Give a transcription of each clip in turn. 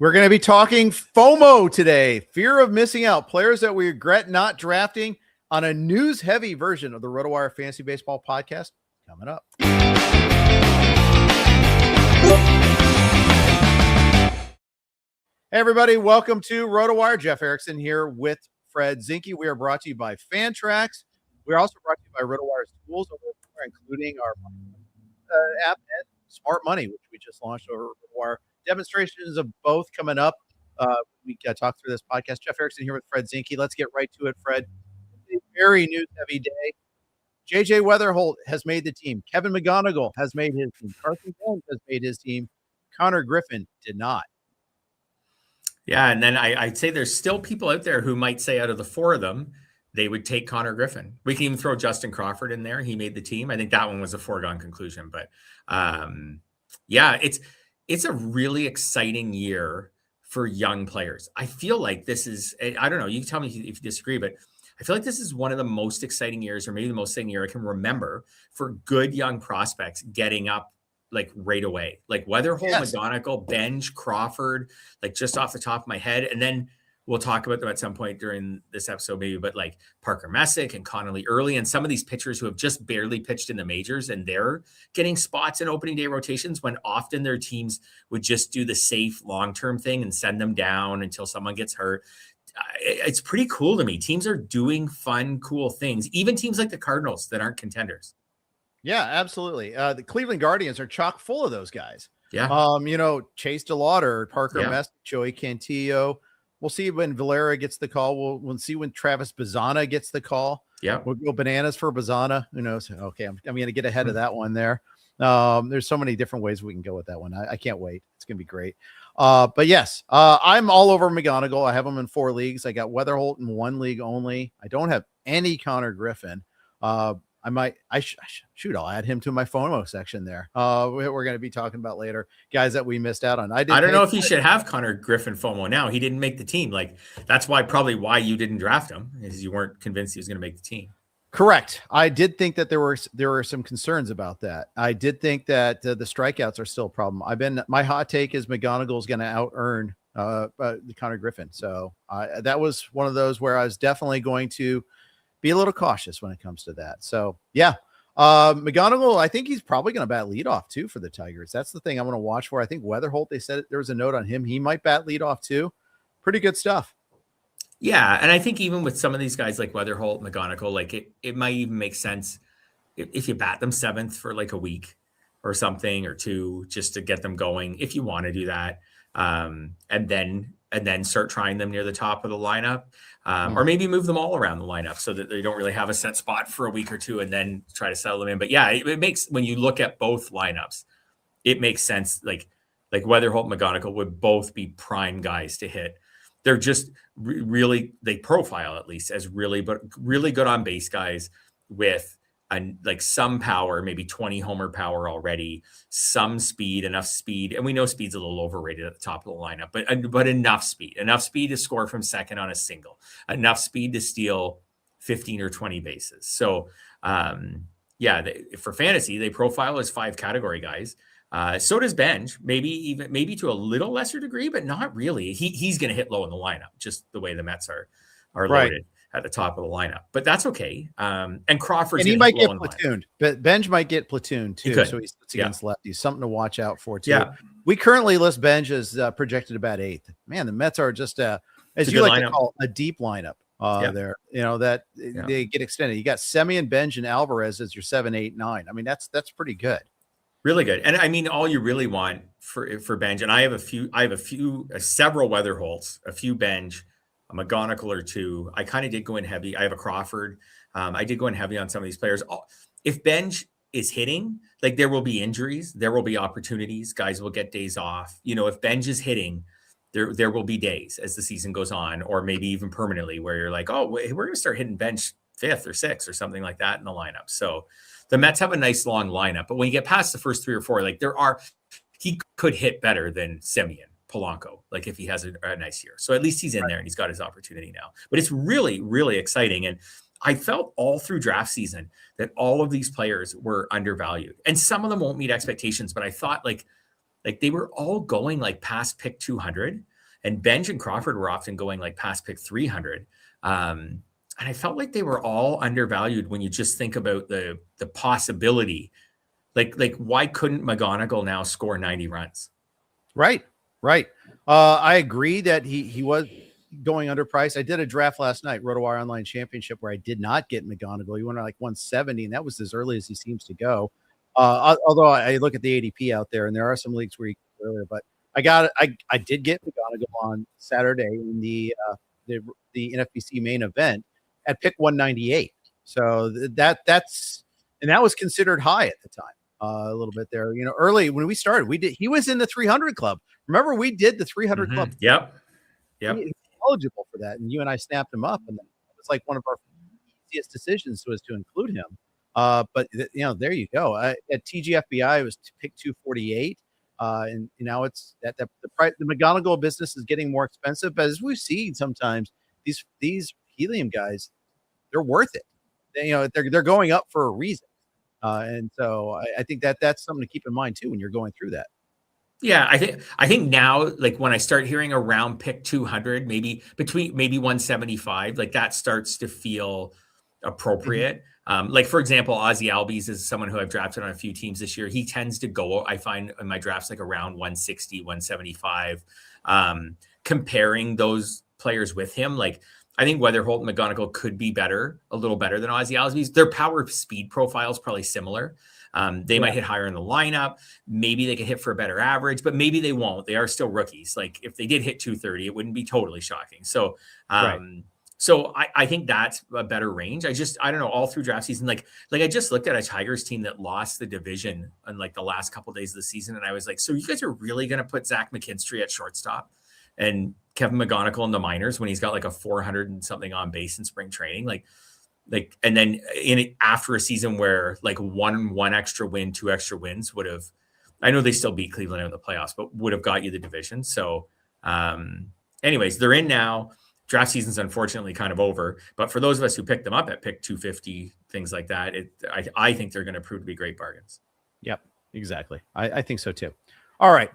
We're going to be talking FOMO today, fear of missing out, players that we regret not drafting on a news-heavy version of the RotoWire Fantasy Baseball podcast coming up. Hey, everybody. Welcome to RotoWire. Jeff Erickson here with Fred Zinkie. We are brought to you by Fantrax. We are also brought to you by RotoWire's tools, including our app and Smart Money, which we just launched over RotoWire. Demonstrations of both coming up. We talk through this podcast. Jeff Erickson here with Fred Zinkie. Let's get right to it, Fred. It's a very news-heavy day. JJ Wetherholt has made the team. Kevin McGonigle has made his team. Carson Benge has made his team. Konnor Griffin did not. Yeah, and then I'd say there's still people out there who might say out of the four of them, they would take Konnor Griffin. We can even throw Justin Crawford in there. He made the team. I think that one was a foregone conclusion. But yeah, it's a really exciting year for young players. I feel like this is, I don't know, you can tell me if you disagree, but I feel like this is one of the most exciting years, or maybe the most exciting year I can remember for good young prospects getting up like right away. Like Wetherholt, yes. McGonigle, Benge, Crawford, like just off the top of my head. And then we'll talk about them at some point during this episode, maybe, but like Parker Messick and Connelly Early and some of these pitchers who have just barely pitched in the majors and they're getting spots in opening day rotations when often their teams would just do the safe long-term thing and send them down until someone gets hurt. It's pretty cool to me. Teams are doing fun, cool things. Even teams like the Cardinals that aren't contenders. Yeah, absolutely. The Cleveland Guardians are chock full of those guys. Yeah. Chase DeLauder, Parker Yeah. Messick, Joey Cantillo. We'll see when Valera gets the call. We'll see when Travis Basallo gets the call. Yeah. We'll go bananas for Basallo. Who knows? Okay. I'm going to get ahead of that one there. There's so many different ways we can go with that one. I can't wait. It's going to be great. But yes, I'm all over McGonigle. I have him in 4 leagues. I got Wetherholt in 1 league only. I don't have any Konnor Griffin. I'll add him to my FOMO section there. We're going to be talking about later guys that we missed out on. I don't know if you should have Konnor Griffin FOMO now. He didn't make the team. Like that's probably why you didn't draft him, is you weren't convinced he was going to make the team. Correct. I did think that there were some concerns about that. I did think that the strikeouts are still a problem. My hot take is McGonigle is going to out earn Konnor Griffin. So that was one of those where I was definitely going to be a little cautious when it comes to that. So yeah, McGonigle, I think he's probably going to bat leadoff too for the Tigers. That's the thing I'm going to watch for. I think Wetherholt, they said there was a note on him. He might bat leadoff too. Pretty good stuff. Yeah. And I think even with some of these guys like Wetherholt, McGonigle, like it might even make sense if you bat them 7th for like a week or something or 2, just to get them going, if you want to do that. And then start trying them near the top of the lineup, or maybe move them all around the lineup so that they don't really have a set spot for a week or 2 and then try to settle them in. But yeah, it makes, when you look at both lineups, it makes sense. Like Wetherholt, McGonigle would both be prime guys to hit. They're just really, they profile at least as really good on base guys with like some power, maybe 20 homer power already, some speed, enough speed. And we know speed's a little overrated at the top of the lineup, but enough speed to score from second on a single, enough speed to steal 15 or 20 bases. So for fantasy, they profile as 5 category guys. So does Benge, maybe to a little lesser degree, but not really. He's going to hit low in the lineup, just the way the Mets are loaded. Right at the top of the lineup, but that's okay. And Crawford's he might get platooned, but Benge might get platooned too. So he's against lefties, something to watch out for too. Yeah. We currently list Benge as projected about 8th. Man, the Mets are just as you like to call a deep lineup there. They get extended. You got Semien, Benge, and Alvarez as your 7, 8, 9. I mean, that's pretty good. Really good. And I mean, all you really want for Benge, and I have several Wetherholts, a few Benge, a McGonigle or 2. I kind of did go in heavy. I have a Crawford. I did go in heavy on some of these players. If Benge is hitting, like there will be injuries, there will be opportunities. Guys will get days off. If Benge is hitting, there will be days as the season goes on, or maybe even permanently, where you're like, oh, we're going to start hitting Benge 5th or 6th or something like that in the lineup. So the Mets have a nice long lineup, but when you get past the first 3 or 4, like he could hit better than Semien, Polanco, like if he has a nice year. So at least he's in there and he's got his opportunity now. But it's really, really exciting. And I felt all through draft season that all of these players were undervalued. And some of them won't meet expectations, but I thought like they were all going like past pick 200. And Benge and Crawford were often going like past pick 300. And I felt like they were all undervalued when you just think about the possibility. Like why couldn't McGonigle now score 90 runs? Right. I agree that he was going underpriced. I did a draft last night, RotoWire Online Championship, where I did not get McGonigle. He went like 170, and that was as early as he seems to go. Although I look at the ADP out there, and there are some leagues where he goes earlier, but I did get McGonigle on Saturday in the NFBC main event at pick 198. So that was considered high at the time. A little bit there, early when we started, he was in the 300 club. Remember, we did the 300 club. Yep. He was eligible for that, and you and I snapped him up, and it was like one of our easiest decisions was to include him. But there you go. At TGFBI, it was pick 248, and now it's that the price. The McGonigle business is getting more expensive, but as we've seen, sometimes these helium guys, they're worth it. They're going up for a reason. And so I think that's something to keep in mind too when you're going through that. Yeah, I think now, like when I start hearing around pick 200, maybe 175, like that starts to feel appropriate. Like for example, Ozzy Albies is someone who I've drafted on a few teams this year. He tends to go, I find in my drafts, like around 160, 175. Comparing those players with him, like I think Wetherholt and McGonigle could be a little better than Ozzy Albies. Their power speed profile is probably similar. They might hit higher in the lineup. Maybe they could hit for a better average, but maybe they won't. They are still rookies. Like if they did hit 230, it wouldn't be totally shocking. So, so I think that's a better range. I don't know, all through draft season, like I just looked at a Tigers team that lost the division on like the last couple of days of the season. And I was like, so you guys are really going to put Zach McKinstry at shortstop and Kevin McGonigle in the minors when he's got like a 400 and something on base in spring training? Like, and then after a season where like one extra win, 2 extra wins would have, I know they still beat Cleveland in the playoffs, but would have got you the division. So anyways, they're in now. Draft season's unfortunately kind of over, but for those of us who picked them up at pick 250, things like that, I think they're going to prove to be great bargains. Yep, exactly. I think so too. All right,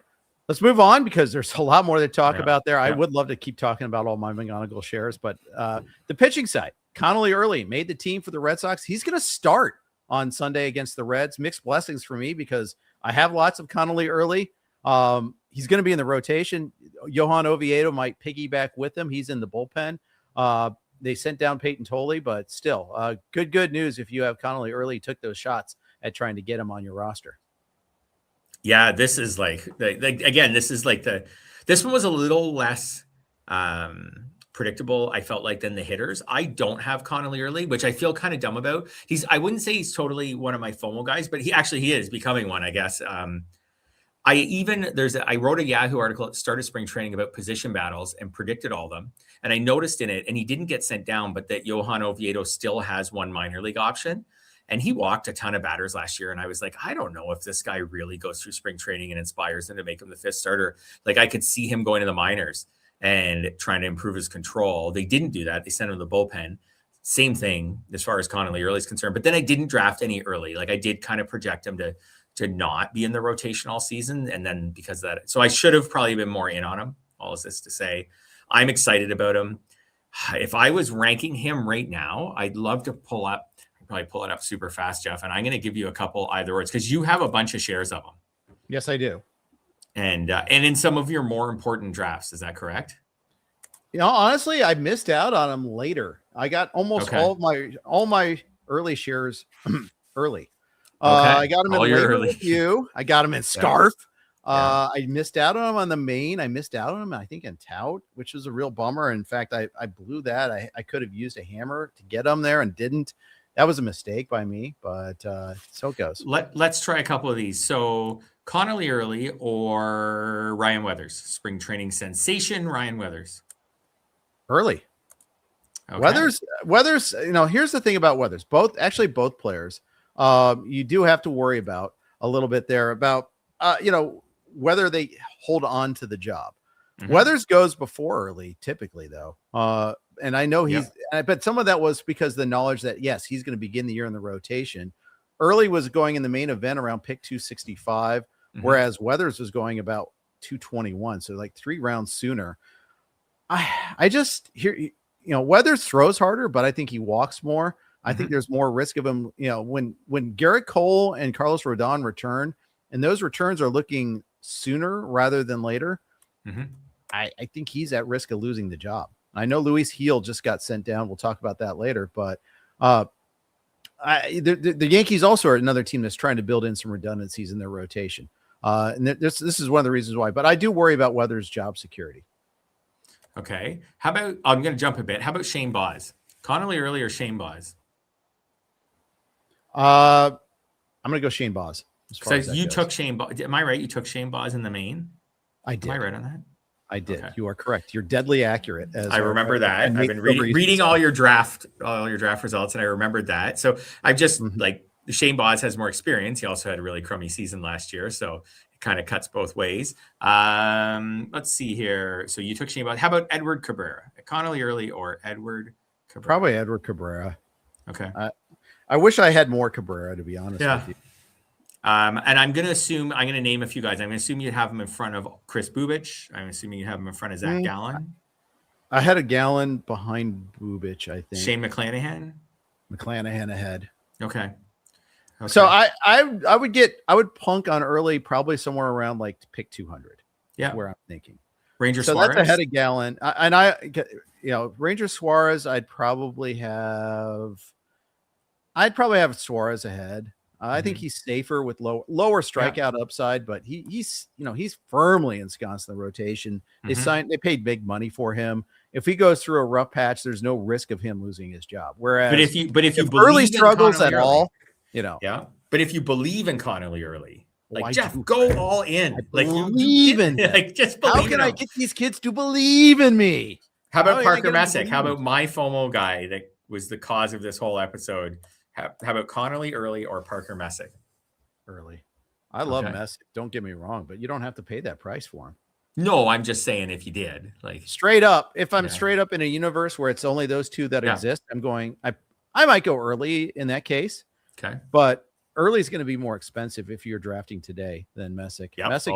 let's move on because there's a lot more to talk about there. I would love to keep talking about all my McGonigle shares, but the pitching side, Connelly Early made the team for the Red Sox. He's going to start on Sunday against the Reds. Mixed blessings for me because I have lots of Connelly Early. He's going to be in the rotation. Johan Oviedo might piggyback with him. He's in the bullpen. They sent down Peyton Tolley, but still good news. If you have Connelly Early, took those shots at trying to get him on your roster. Yeah, this is this one was a little less predictable, I felt like, than the hitters. I don't have Connelly Early, which I feel kind of dumb about. I wouldn't say he's totally one of my FOMO guys, but he is becoming one, I guess. I wrote a Yahoo article at the start of spring training about position battles and predicted all of them. And I noticed in it, and he didn't get sent down, but that Johan Oviedo still has one minor league option. And he walked a ton of batters last year. And I was like, I don't know if this guy really goes through spring training and inspires him to make him the 5th starter. Like I could see him going to the minors and trying to improve his control. They didn't do that. They sent him to the bullpen. Same thing as far as Connelly Early is concerned. But then I didn't draft any early. Like I did kind of project him to not be in the rotation all season. And then because of that, so I should have probably been more in on him. All of this to say, I'm excited about him. If I was ranking him right now, I'd love to probably pull it up super fast, Jeff. And I'm going to give you a couple either words because you have a bunch of shares of them. Yes, I do. And in some of your more important drafts, is that correct? Honestly, I missed out on them later. I got almost all my early shares early. I got them in later with you. I got them in Scarf. I missed out on them on the main. I missed out on them, I think, in Tout, which was a real bummer. In fact, I blew that. I could have used a hammer to get them there and didn't. That was a mistake by me, but so it goes. Let's try a couple of these. So Connelly Early or Ryan Weathers, spring training sensation, Ryan Weathers. Early. Okay. Weathers, here's the thing about Weathers. Both players, you do have to worry about a little bit there about, whether they hold on to the job. Mm-hmm. Weathers goes before Early, typically, though. And I know but some of that was because the knowledge that, yes, he's going to begin the year in the rotation. Early was going in the main event around pick 265, whereas Weathers was going about 221, so like 3 rounds sooner. I just hear, Weathers throws harder, but I think he walks more. I think there's more risk of him. When Garrett Cole and Carlos Rodon return, and those returns are looking sooner rather than later, I think he's at risk of losing the job. I know Luis Gil just got sent down. We'll talk about that later, but the Yankees also are another team that's trying to build in some redundancies in their rotation. And this is one of the reasons why, but I do worry about Weathers' job security. Okay. How about, I'm going to jump a bit. How about Shane Baz? Connelly Early or Shane Baz? I'm going to go Shane Baz. So you took Shane Baz. Am I right? You took Shane Baz in the main? I did. Am I right on that? I did. Okay. You are correct. You're deadly accurate. I remember that. I've been reading all your draft results, and I remembered that. So I've just like Shane Baz has more experience. He also had a really crummy season last year, so it kind of cuts both ways. Let's see here. So you took Shane Baz. How about Edward Cabrera? Connelly Early or Edward Cabrera? Probably Edward Cabrera. Okay. I wish I had more Cabrera, to be honest with you. And I'm going to name a few guys. I'm going to assume you have him in front of Chris Bubic. I'm assuming you have him in front of Zach Gallen. I had a Gallen behind Bubic, I think. Shane McClanahan ahead. Okay. So I would punk on Early, probably somewhere around like pick 200. Yeah. Where I'm thinking. Ranger so Suarez. That's ahead of Gallen. Ranger Suarez, I'd probably have Suarez ahead. I think he's safer with lower strikeout upside, but he's firmly ensconced in the rotation. They paid big money for him. If he goes through a rough patch, there's no risk of him losing his job. Whereas, but if you Early struggles at all, But if you believe in Connelly Early, Jeff, go all in. Believe in just believe. How can I get these kids to believe in me? How about Parker Messick? How about my FOMO guy that was the cause of this whole episode? How about Connelly Early or Parker Messick? Early. I love Messick. Don't get me wrong, but you don't have to pay that price for him. No, I'm just saying if you did, straight up, if I'm straight up in a universe where it's only those two that exist, I'm going, I might go Early in that case. Okay. But Early is going to be more expensive if you're drafting today than Messick. Yep. Messick,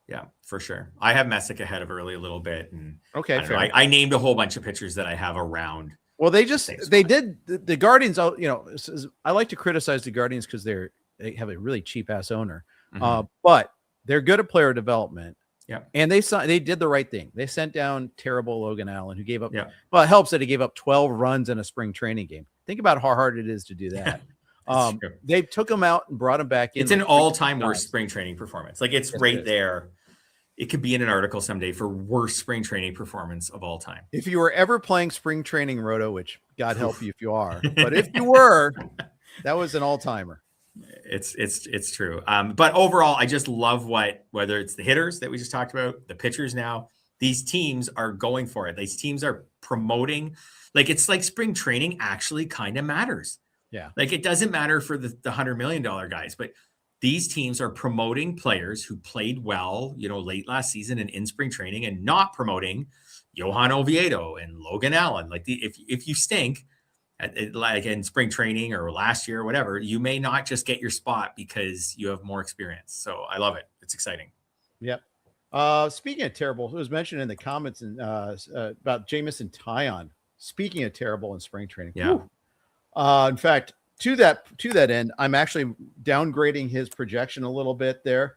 yeah, for sure. I have Messick ahead of Early a little bit. And fair. I named a whole bunch of pitchers that I have around. Well, they did the Guardians. I like to criticize the Guardians because they have a really cheap ass owner, but they're good at player development. Yeah, and they did the right thing. They sent down terrible Logan Allen, who gave up. Yeah. Well, it helps that he gave up 12 runs in a spring training game. Think about how hard it is to do that. They took him out and brought him back in. It's an all-time worst spring training performance. It's right there. It could be in an article someday for worst spring training performance of all time. If you were ever playing spring training roto, which God help you if you are, but if you were, that was an all-timer. It's true. But overall, I just love whether it's the hitters that we just talked about, the pitchers now, these teams are going for it. These teams are promoting, it's like spring training actually kind of matters. Yeah. It doesn't matter for the $100 million guys, but these teams are promoting players who played well, late last season and in spring training, and not promoting Johan Oviedo and Logan Allen. If you stink in spring training or last year or whatever, you may not just get your spot because you have more experience. So I love it. It's exciting. Yep. Speaking of terrible, it was mentioned in the comments about Jamison Taillon. Speaking of terrible in spring training. Yeah. In fact, to that end, I'm actually downgrading his projection a little bit there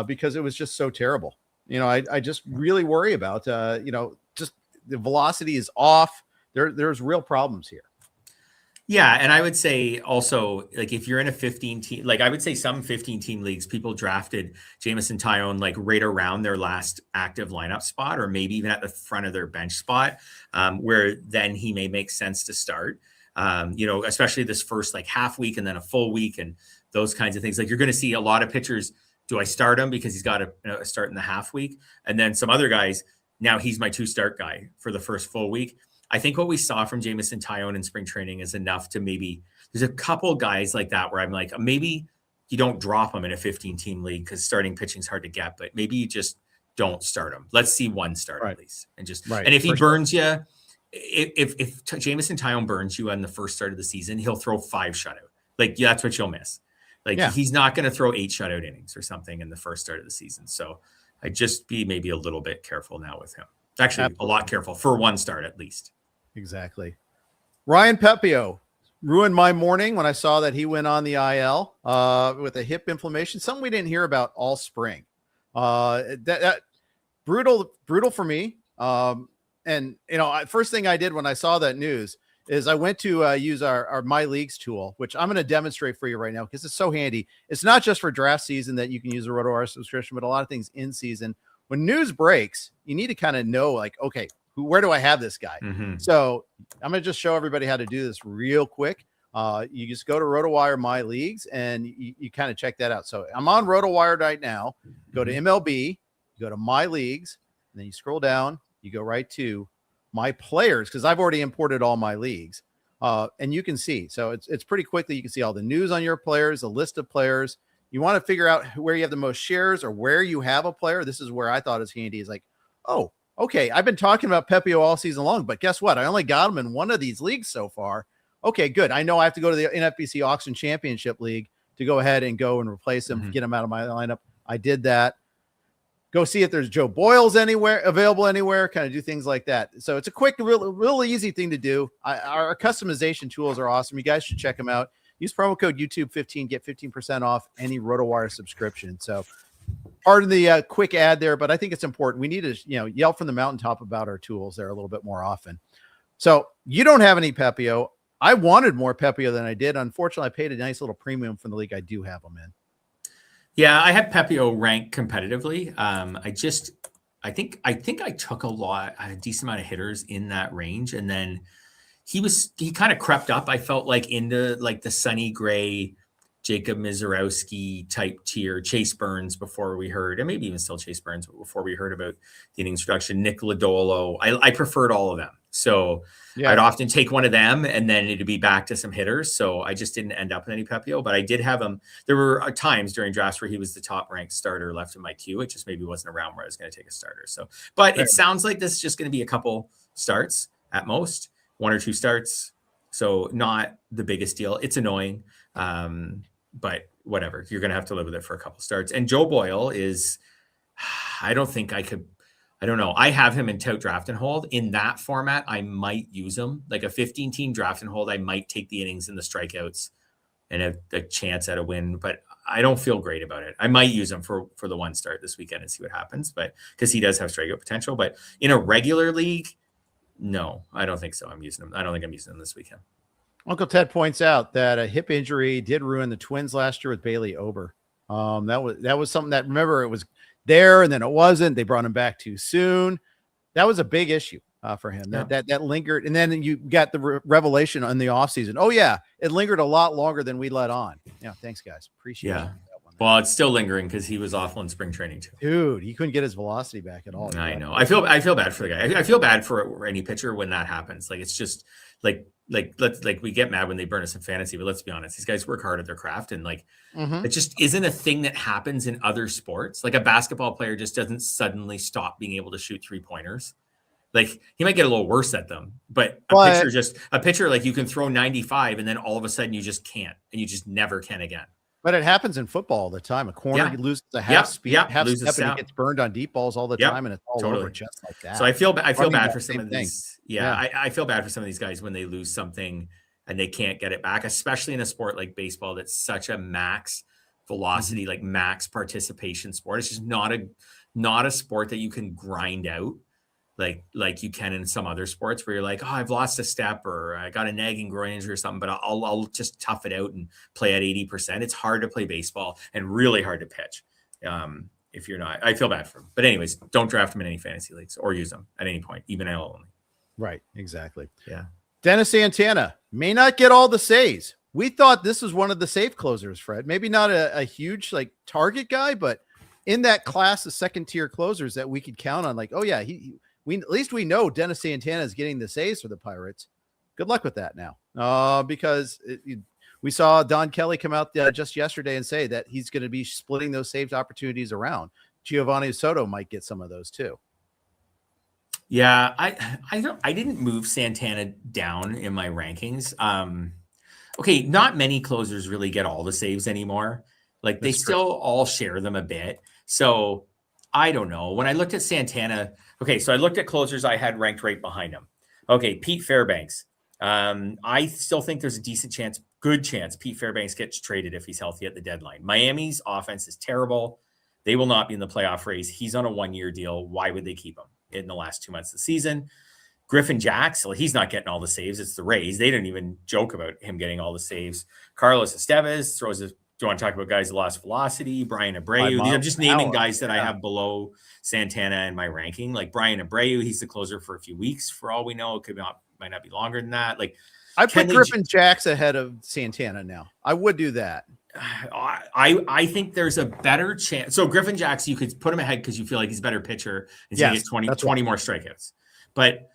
because it was just so terrible. I just really worry about, just the velocity is off. There's real problems here. Yeah. And I would say also, if you're in a 15 team, I would say some 15 team leagues, people drafted Jamison Taillon right around their last active lineup spot, or maybe even at the front of their bench spot, where then he may make sense to start. Especially this first half week and then a full week and those kinds of things. You're going to see a lot of pitchers. Do I start him because he's got a start in the half week? And then some other guys, now he's my 2-start guy for the first full week. I think what we saw from Jamison Taillon in spring training is enough to there's a couple guys like that where I'm maybe you don't drop them in a 15-team league because starting pitching is hard to get, but maybe you just don't start him. Let's see one start at least. And and if he burns you, if Jamison Taillon burns you on the first start of the season, he'll throw 5 shutout. That's what you'll miss. Like he's not going to throw 8 shutout innings or something in the first start of the season. So I'd just be maybe a little bit careful now with him. Actually, absolutely. A lot careful for one start at least. Exactly. Ryan Pepiot ruined my morning when I saw that he went on the IL with a hip inflammation, something we didn't hear about all spring. That brutal for me. And first thing I did when I saw that news is I went to use our My Leagues tool, which I'm going to demonstrate for you right now because it's so handy. It's not just for draft season that you can use a RotoWire subscription, but a lot of things in season. When news breaks, you need to kind of know, like, okay, where do I have this guy? So I'm going to just show everybody how to do this real quick. You just go to RotoWire My Leagues and you kind of check that out. So I'm on RotoWire right now. Go to MLB, go to My Leagues, and then you scroll down. You go right to My Players because I've already imported all my leagues. And you can see. So it's pretty quickly. You can see all the news on your players, a list of players. You want to figure out where you have the most shares or where you have a player. This is where I thought is handy. Is like, oh, okay, I've been talking about Pepiot all season long, but guess what? I only got him in one of these leagues so far. Okay, good. I know I have to go to the NFBC Auction Championship League to go ahead and go and replace him, get him out of my lineup. I did that. Go see if there's Joe Boyles available anywhere, kind of do things like that. So it's a quick, real easy thing to do. Our customization tools are awesome. You guys should check them out. Use promo code YouTube15, get 15% off any RotoWire subscription. So pardon the quick ad there, but I think it's important. We need to, yell from the mountaintop about our tools there a little bit more often. So you don't have any Pepiot. I wanted more Pepiot than I did. Unfortunately, I paid a nice little premium from the league I do have them in. Yeah, I have Pepiot ranked competitively. I think I took a decent amount of hitters in that range, and then he kind of crept up. I felt like into like the Sonny Gray, Jacob Misiorowski type tier, Chase Burns before we heard, and maybe even still Chase Burns before we heard about the innings reduction, Nick Lodolo. I preferred all of them. So yeah. I'd often take one of them and then it'd be back to some hitters. So I just didn't end up with any Pepiot, but I did have him. There were times during drafts where he was the top ranked starter left in my queue. It just maybe wasn't around where I was going to take a starter. So, but it sounds like this is just going to be a couple starts at most, 1 or 2 starts. So not the biggest deal. It's annoying. But whatever, you're going to have to live with it for a couple starts. And Joe Boyle is, I don't know. I have him in tout draft and hold. In that format, I might use him. Like a 15-team draft and hold, I might take the innings and the strikeouts and have a chance at a win, but I don't feel great about it. I might use him for the 1 start this weekend and see what happens, but because he does have strikeout potential. But in a regular league, no, I don't think so. I'm using him. I don't think I'm using him this weekend. Uncle Ted points out that a hip injury did ruin the Twins last year with Bailey Ober. That was something that, remember, it was there and then it wasn't. They brought him back too soon. That was a big issue for him. Yeah. That lingered. And then you got the revelation on the offseason. Oh, yeah, it lingered a lot longer than we let on. Yeah, thanks, guys. Appreciate it. Well, it's still lingering because he was awful in spring training too. Dude, he couldn't get his velocity back at all. I know. I feel bad for the guy. I feel bad for any pitcher when that happens. Like, it's just like we get mad when they burn us in fantasy, but let's be honest, these guys work hard at their craft, and like it just isn't a thing that happens in other sports. Like a basketball player just doesn't suddenly stop being able to shoot 3-pointers. Like he might get a little worse at them, but a pitcher like you can throw 95 and then all of a sudden you just can't, and you just never can again. But it happens in football all the time. A corner loses a half speed, half step, and he gets burned on deep balls all the time, and it's all over just like that. So I feel bad for some of these. I feel bad for some of these guys when they lose something and they can't get it back, especially in a sport like baseball that's such a max velocity, like max participation sport. It's just not a sport that you can grind out like you can in some other sports where you're like, oh, I've lost a step or I got a nagging groin injury or something, but I'll just tough it out and play at 80%. It's hard to play baseball and really hard to pitch. If you're not, I feel bad for him. But anyways, don't draft him in any fantasy leagues or use them at any point, even NL only. Right, exactly. Yeah. Dennis Santana may not get all the saves. We thought this was one of the safe closers, Fred. Maybe not a huge like target guy, but in that class of second tier closers that we could count on, like, oh yeah, at least we know Dennis Santana is getting the saves for the Pirates. Good luck with that now, because we saw Don Kelly come out just yesterday and say that he's going to be splitting those saved opportunities around. Giovanni Soto might get some of those too. Yeah, I didn't move Santana down in my rankings. okay, not many closers really get all the saves anymore. Like they still all share them a bit. So I don't know. When I looked at Santana, okay, so I looked at closers I had ranked right behind him. Okay, Pete Fairbanks. I still think there's a good chance Pete Fairbanks gets traded if he's healthy at the deadline. Miami's offense is terrible. They will not be in the playoff race. He's on a 1-year deal. Why would they keep him in the last 2 months of the season? Griffin Jacks, well, he's not getting all the saves. It's the Rays. They didn't even joke about him getting all the saves. Carlos Estevez throws a. Do you want to talk about guys who lost velocity? Brian Abreu. I'm just naming guys that I have below Santana in my ranking. Like Brian Abreu, he's the closer for a few weeks. For all we know, it might not be longer than that. Like I put Griffin Jacks ahead of Santana now. I would do that. I think there's a better chance. So Griffin Jacks, you could put him ahead because you feel like he's a better pitcher. He's going to get 20 more strikeouts. But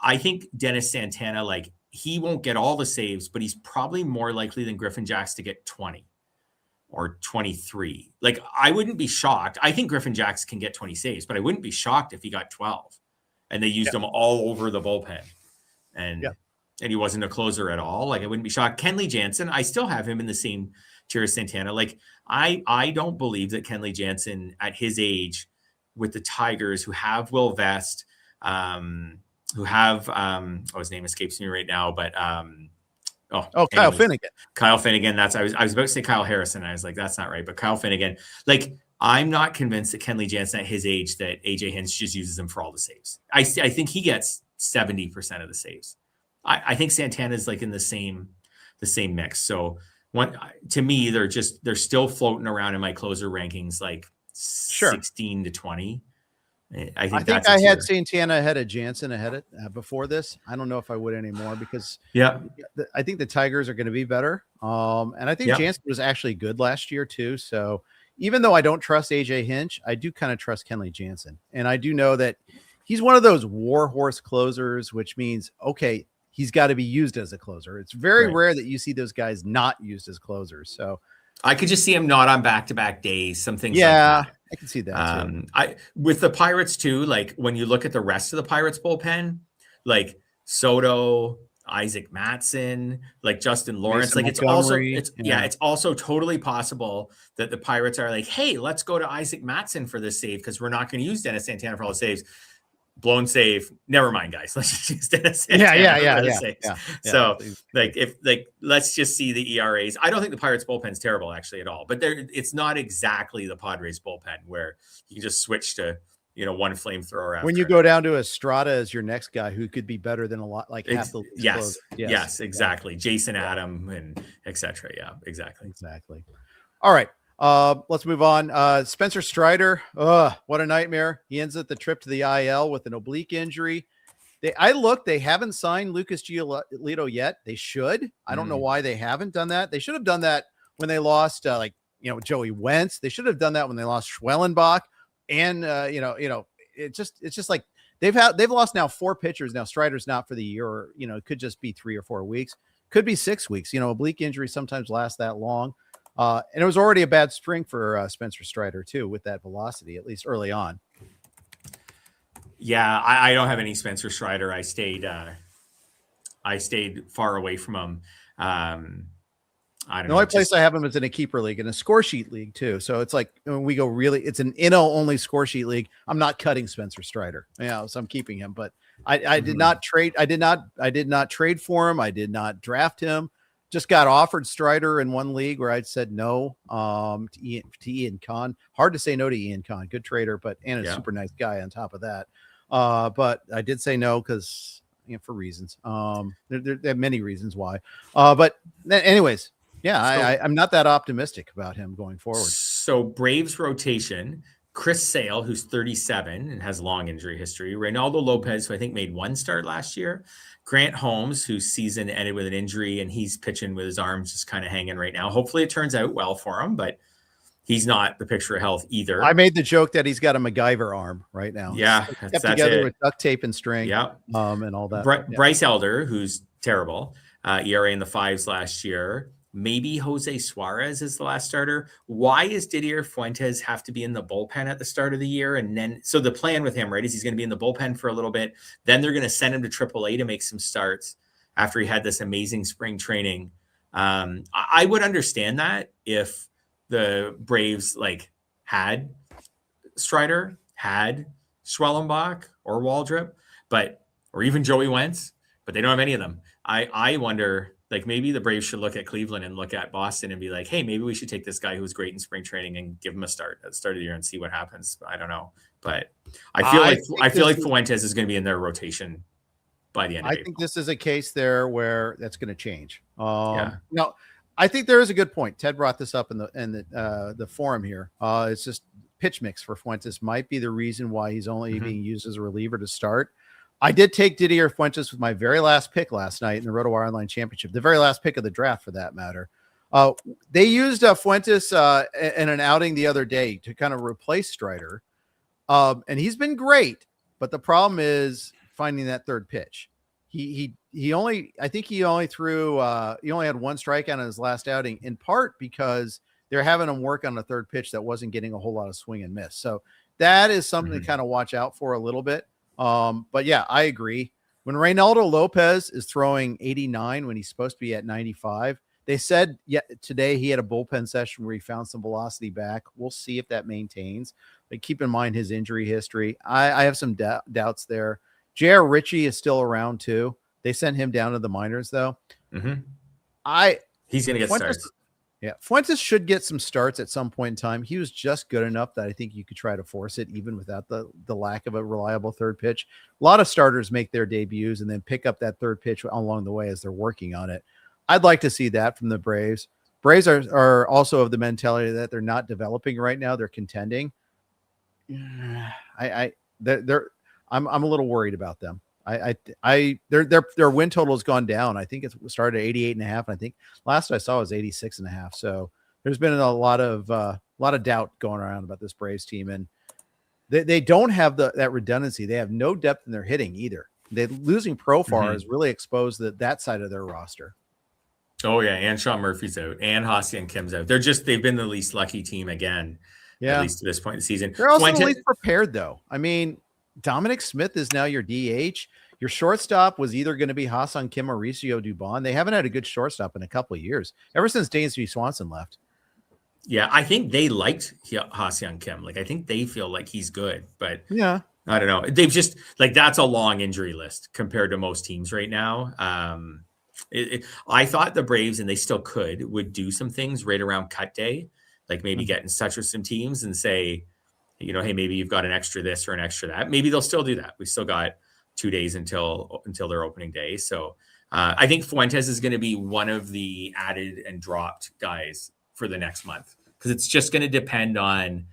I think Dennis Santana, like he won't get all the saves, but he's probably more likely than Griffin Jacks to get 20 or 23. Like I wouldn't be shocked. I think Griffin Jacks can get 20 saves, but I wouldn't be shocked if he got 12 and they used him all over the bullpen. And he wasn't a closer at all. Like I wouldn't be shocked. Kenley Jansen, I still have him in the same tier as Santana. Like I don't believe that Kenley Jansen at his age with the Tigers who have Will Vest, who have his name escapes me right now, but Kyle Finnegan. Kyle Finnegan. I was about to say Kyle Harrison. I was like, that's not right. But Kyle Finnegan. Like, I'm not convinced that Kenley Jansen at his age that AJ Hinch just uses him for all the saves. I think he gets 70% of the saves. I think Santana's like in the same mix. So to me, they're still floating around in my closer rankings, like 16 to 20. I think I had Santana ahead of Jansen before this. I don't know if I would anymore because I think the Tigers are going to be better. And I think Jansen was actually good last year too. So even though I don't trust AJ Hinch, I do kind of trust Kenley Jansen. And I do know that he's one of those warhorse closers, which means, okay, he's got to be used as a closer. It's very rare that you see those guys not used as closers. So I could just see him not on back-to-back days, some things like that. I can see that too. With the Pirates too, like when you look at the rest of the Pirates bullpen, like Soto, Isaac Matson, like Justin Lawrence, like it's also totally possible that the Pirates are like, hey, let's go to Isaac Matson for this save because we're not going to use Dennis Santana for all the saves. Blown save. Never mind, guys. Let's just use Dennis Santana So let's just see the ERAs. I don't think the Pirates bullpen's terrible actually at all, but it's not exactly the Padres bullpen where you can just switch to one flamethrower. When you go down to Estrada as your next guy, who could be better than half the yes, exactly. Jason Adam and etc. Yeah, exactly. All right. Let's move on. Spencer Strider. What a nightmare. He ends up the trip to the IL with an oblique injury. They haven't signed Lucas Giolito yet. They should. I don't know why they haven't done that. They should have done that when they lost, Joey Wentz. They should have done that when they lost Schwellenbach. And, it's just like they've lost now 4 pitchers. Now Strider's not for the year, or, it could just be 3 or 4 weeks. Could be 6 weeks. Oblique injuries sometimes last that long. And it was already a bad spring for Spencer Strider too, with that velocity, at least early on. Yeah, I don't have any Spencer Strider. I stayed far away from him. The only place I have him is in a keeper league and a score sheet league too. So it's like when we go it's an only score sheet league. I'm not cutting Spencer Strider, so I'm keeping him. But I did not trade. I did not trade for him. I did not draft him. Just got offered Strider in one league where I'd said no to Ian Kahn. Hard to say no to Ian Kahn. Good trader, and a super nice guy on top of that. But I did say no because for reasons. There are many reasons why. But anyways, I'm not that optimistic about him going forward. So Braves rotation. Chris Sale, who's 37 and has long injury history. Reynaldo Lopez, who I think made 1 start last year. Grant Holmes, whose season ended with an injury, and he's pitching with his arms just kind of hanging right now. Hopefully it turns out well for him, but he's not the picture of health either. I made the joke that he's got a MacGyver arm right now. Yeah. Kept together with duct tape and string. And all that. Bryce Elder, who's terrible. ERA in the 5s last year. Maybe Jose Suarez is the last starter. Why does Didier Fuentes have to be in the bullpen at the start of the year? And then, so the plan with him, right, is he's going to be in the bullpen for a little bit. Then they're going to send him to AAA to make some starts after he had this amazing spring training. I would understand that if the Braves like had Strider, had Schwellenbach or Waldrop, or even Joey Wentz, but they don't have any of them. I wonder, like, maybe the Braves should look at Cleveland and look at Boston and be like, hey, maybe we should take this guy who was great in spring training and give him a start at the start of the year and see what happens. I don't know, but I feel like Fuentes is going to be in their rotation by the end of April. I think this is a case there where that's going to change. No, I think there is a good point. Ted brought this up in the forum here. It's just pitch mix for Fuentes might be the reason why he's only being used as a reliever to start. I did take Didier Fuentes with my very last pick last night in the RotoWire Online Championship, the very last pick of the draft for that matter. They used Fuentes in an outing the other day to kind of replace Strider. And he's been great, but the problem is finding that third pitch. He only threw he only had one strikeout in his last outing, in part because they're having him work on the third pitch that wasn't getting a whole lot of swing and miss. So that is something to kind of watch out for a little bit. But yeah, I agree. When Reynaldo Lopez is throwing 89 when he's supposed to be at 95, they said today he had a bullpen session where he found some velocity back. We'll see if that maintains. But keep in mind his injury history. I have some doubts there. J.R. Ritchie is still around too. They sent him down to the minors though. He's going to get starts. Yeah, Fuentes should get some starts at some point in time. He was just good enough that I think you could try to force it even without the lack of a reliable third pitch. A lot of starters make their debuts and then pick up that third pitch along the way as they're working on it. I'd like to see that from the Braves. Braves are also of the mentality that they're not developing right now. They're contending. I'm a little worried about them. Their win total has gone down. I think it started at 88.5. And I think last I saw was 86.5. So there's been a lot of doubt going around about this Braves team, and they don't have that redundancy. They have no depth in their hitting either. They're losing Profar has really exposed that side of their roster. Oh yeah, and Sean Murphy's out, and Ha-Seong Kim's out. They've been the least lucky team again. Yeah, at least to this point in the season. They're also the least prepared though. I mean, Dominic Smith is now your DH. Your shortstop was either going to be Ha-Seong Kim or Mauricio Dubon. They haven't had a good shortstop in a couple of years, ever since Dansby Swanson left. Yeah, I think they liked Ha-Seong Kim. Like, I think they feel like he's good, but yeah, I don't know. They've just that's a long injury list compared to most teams right now. I thought the Braves, and they still would do some things right around cut day, like maybe get in touch with some teams and say, hey, maybe you've got an extra this or an extra that. Maybe they'll still do that. We still got 2 days until their opening day. So I think Fuentes is going to be one of the added and dropped guys for the next month, because it's just going to depend on,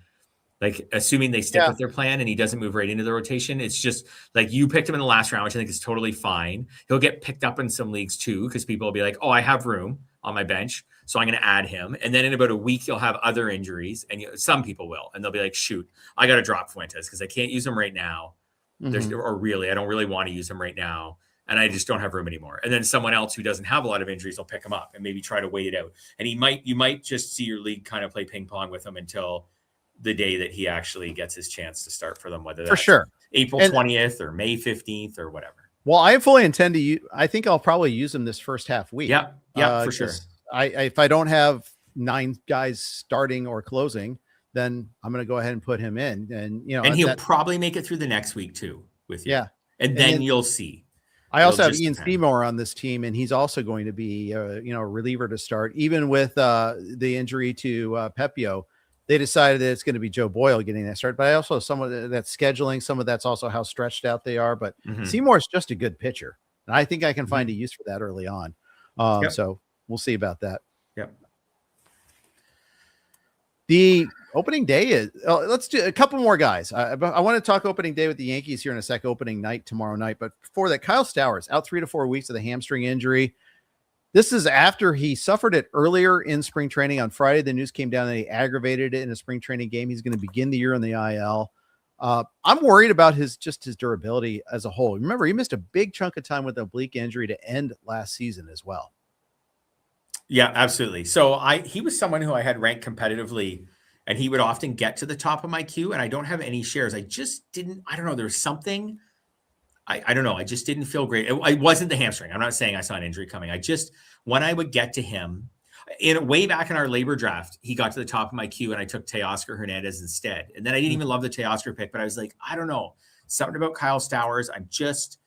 like, assuming they stick with their plan and he doesn't move right into the rotation. It's just like you picked him in the last round, which I think is totally fine. He'll get picked up in some leagues too, because people will be like, oh, I have room on my bench, so I'm going to add him. And then in about a week, you'll have other injuries, and some people will, and they'll be like, shoot, I got to drop Fuentes because I can't use him right now. I don't really want to use him right now, and I just don't have room anymore. And then someone else who doesn't have a lot of injuries will pick him up and maybe try to wait it out. And you might just see your league kind of play ping pong with him until the day that he actually gets his chance to start for them, whether that's April 20th or May 15th or whatever. Well, I fully intend to use. I think I'll probably use him this first half week. Yeah, for sure. If I don't have 9 guys starting or closing, then I'm going to go ahead and put him in, and he'll probably make it through the next week too with you. Yeah, and then you'll see. I also have Ian Seymour on this team, and he's also going to be a reliever to start, even with the injury to Pepiot. They decided that it's going to be Joe Boyle getting that start, but I also some of that's scheduling. Some of that's also how stretched out they are. But Seymour's just a good pitcher, and I think I can find a use for that early on. So we'll see about that. Yep. The opening day is. Let's do a couple more guys. I want to talk opening day with the Yankees here in a sec. Opening night tomorrow night, but before that, Kyle Stowers out 3 to 4 weeks with a hamstring injury. This is after he suffered it earlier in spring training. On Friday, the news came down that he aggravated it in a spring training game. He's going to begin the year on the IL. I'm worried about his durability as a whole. Remember, he missed a big chunk of time with an oblique injury to end last season as well. Yeah, absolutely. So he was someone who I had ranked competitively, and he would often get to the top of my queue, and I don't have any shares. I just didn't, I don't know. There's something I don't know. I just didn't feel great. It wasn't the hamstring. I'm not saying I saw an injury coming. When I would get to him, way back in our labor draft, he got to the top of my queue and I took Teoscar Hernandez instead. And then I didn't even love the Teoscar pick, but I was like, I don't know. Something about Kyle Stowers. I'm just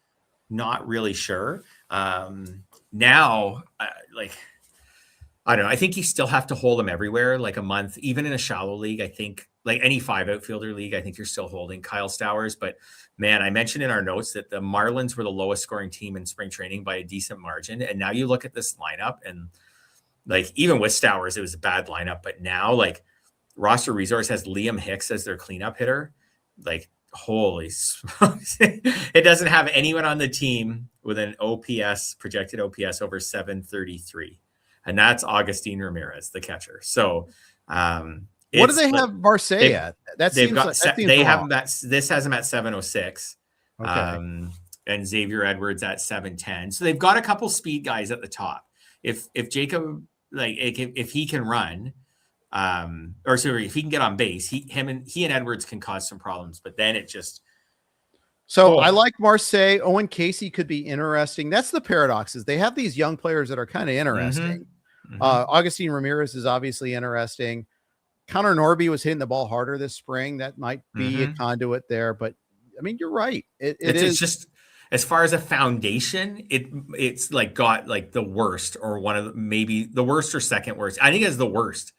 not really sure. Now, I don't know. I think you still have to hold him everywhere, like a month, even in a shallow league. I think like any 5 outfielder league, I think you're still holding Kyle Stowers. But man, I mentioned in our notes that the Marlins were the lowest scoring team in spring training by a decent margin. And now you look at this lineup and like, even with Stowers, it was a bad lineup. But now like Roster Resource has Liam Hicks as their cleanup hitter. Like, holy smokes. It doesn't have anyone on the team with an projected OPS over 733. And that's Agustin Ramirez, the catcher. So, what do they have Marseille at? This has him at 706. Okay. And Xavier Edwards at 710. So they've got a couple speed guys at the top. If Jacob, if he can run, if he can get on base, he and Edwards can cause some problems. But then it just. So I like Marseille. Owen Casey could be interesting. That's the paradox, is they have these young players that are kind of interesting. Agustin Ramirez is obviously interesting. Connor Norby was hitting the ball harder this spring. That might be a conduit there, but I mean, you're right. It's just, as far as a foundation, it's like got like the worst, or one of maybe the worst or second worst. I think it's the worst,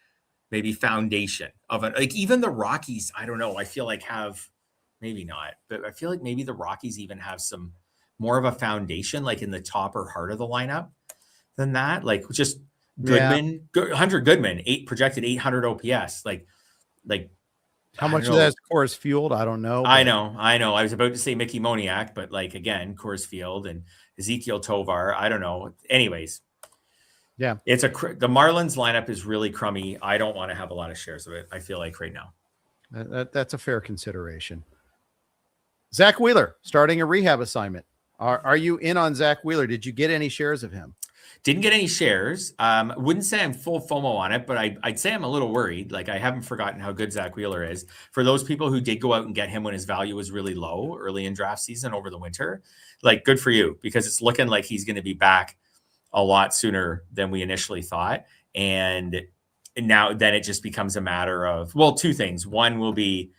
maybe foundation of it. Like even the Rockies, I don't know. I feel like maybe not, but I feel like maybe the Rockies even have some more of a foundation, like in the top or heart of the lineup than that. Like just Goodman, Hunter Goodman, projected 800 OPS. Like how much of that is Coors Field? I don't know. I know. I was about to say Mickey Moniak, but like again, Coors Field and Ezekiel Tovar. I don't know. Anyways, yeah, the Marlins lineup is really crummy. I don't want to have a lot of shares of it. I feel like right now. That's a fair consideration. Zack Wheeler starting a rehab assignment. Are you in on Zack Wheeler? Did you get any shares of him? Didn't get any shares. Wouldn't say I'm full FOMO on it, but I'd say I'm a little worried. Like I haven't forgotten how good Zack Wheeler is. For those people who did go out and get him when his value was really low early in draft season over the winter, like good for you, because it's looking like he's going to be back a lot sooner than we initially thought. And now then it just becomes a matter of, well, two things. One will be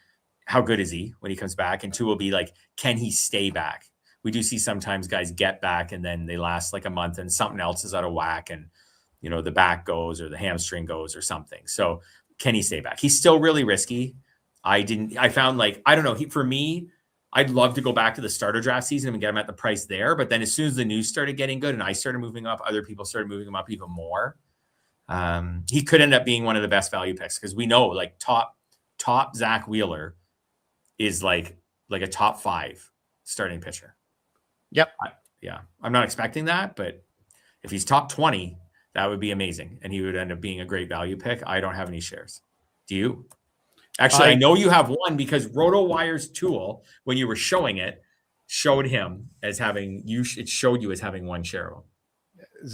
how good is he when he comes back? And two will be like, can he stay back? We do see sometimes guys get back and then they last like a month and something else is out of whack and, you know, the back goes or the hamstring goes or something. So can he stay back? He's still really risky. I found like, I don't know. For me, I'd love to go back to the starter draft season and get him at the price there. But then as soon as the news started getting good and I started moving up, other people started moving him up even more. He could end up being one of the best value picks because we know like top Zack Wheeler is like a top 5 starting pitcher. Yep. I'm not expecting that, but if he's top 20, that would be amazing. And he would end up being a great value pick. I don't have any shares. Do you? Actually, I know you have one because RotoWire's tool, when you were showing it, showed him as having it showed you as having one share of him.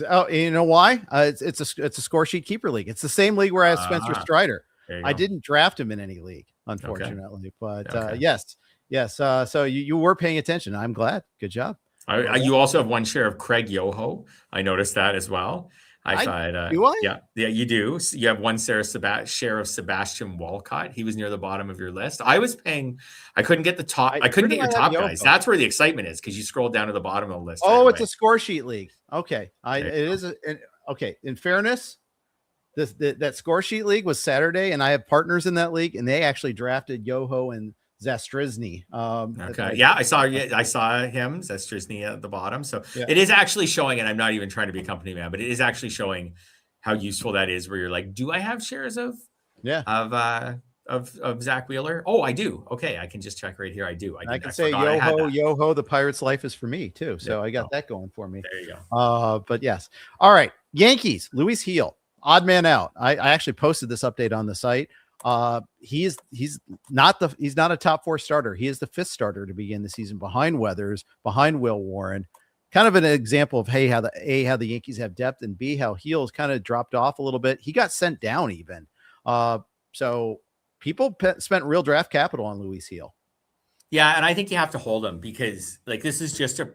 Oh, you know why? It's a score sheet keeper league. It's the same league where I have Spencer Strider. I didn't draft him in any league, unfortunately, but yes. So you were paying attention. I'm glad. Good job. You also have one share of Craig Yoho. I noticed that as well. Do I? Yeah, you do. You have one share of Sebastian Walcott. He was near the bottom of your list. I was paying. I couldn't get the top. I couldn't get your top guys. That's where the excitement is because you scroll down to the bottom of the list. Oh, it's a score sheet league. Okay, it is. Okay, in fairness, that score sheet league was Saturday, and I have partners in that league, and they actually drafted Yoho and Zastrizny. I saw him, Zastrizny at the bottom. So it is actually showing, and I'm not even trying to be a company man, but it is actually showing how useful that is. Where you're like, do I have shares of Zack Wheeler? Oh, I do. Okay, I can just check right here. I do. I can say Yoho, the Pirates' life is for me too. So I got that going for me. There you go. But yes. All right, Yankees. Luis Gil, odd man out. I actually posted this update on the site. He's not a top 4 starter. He is the 5th starter to begin the season behind Weathers, behind Will Warren. Kind of an example of how the Yankees have depth, and B, how Gil's kind of dropped off a little bit. He got sent down even. So people spent real draft capital on Luis Gil. Yeah, and I think you have to hold him because like this is just a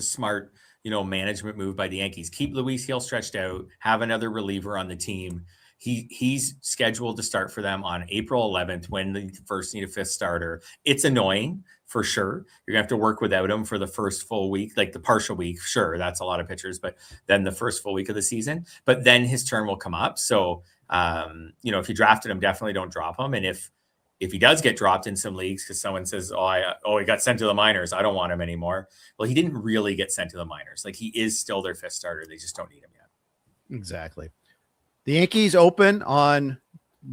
smart, management move by the Yankees. Keep Luis Gil stretched out, have another reliever on the team. He's scheduled to start for them on April 11th when they first need a fifth starter. It's annoying for sure. You're gonna have to work without him for the first full week, like the partial week. Sure, that's a lot of pitchers, but then the first full week of the season. But then his turn will come up. So if you drafted him, definitely don't drop him. And if he does get dropped in some leagues because someone says, he got sent to the minors, I don't want him anymore. Well, he didn't really get sent to the minors. Like he is still their fifth starter. They just don't need him yet. Exactly. The Yankees open on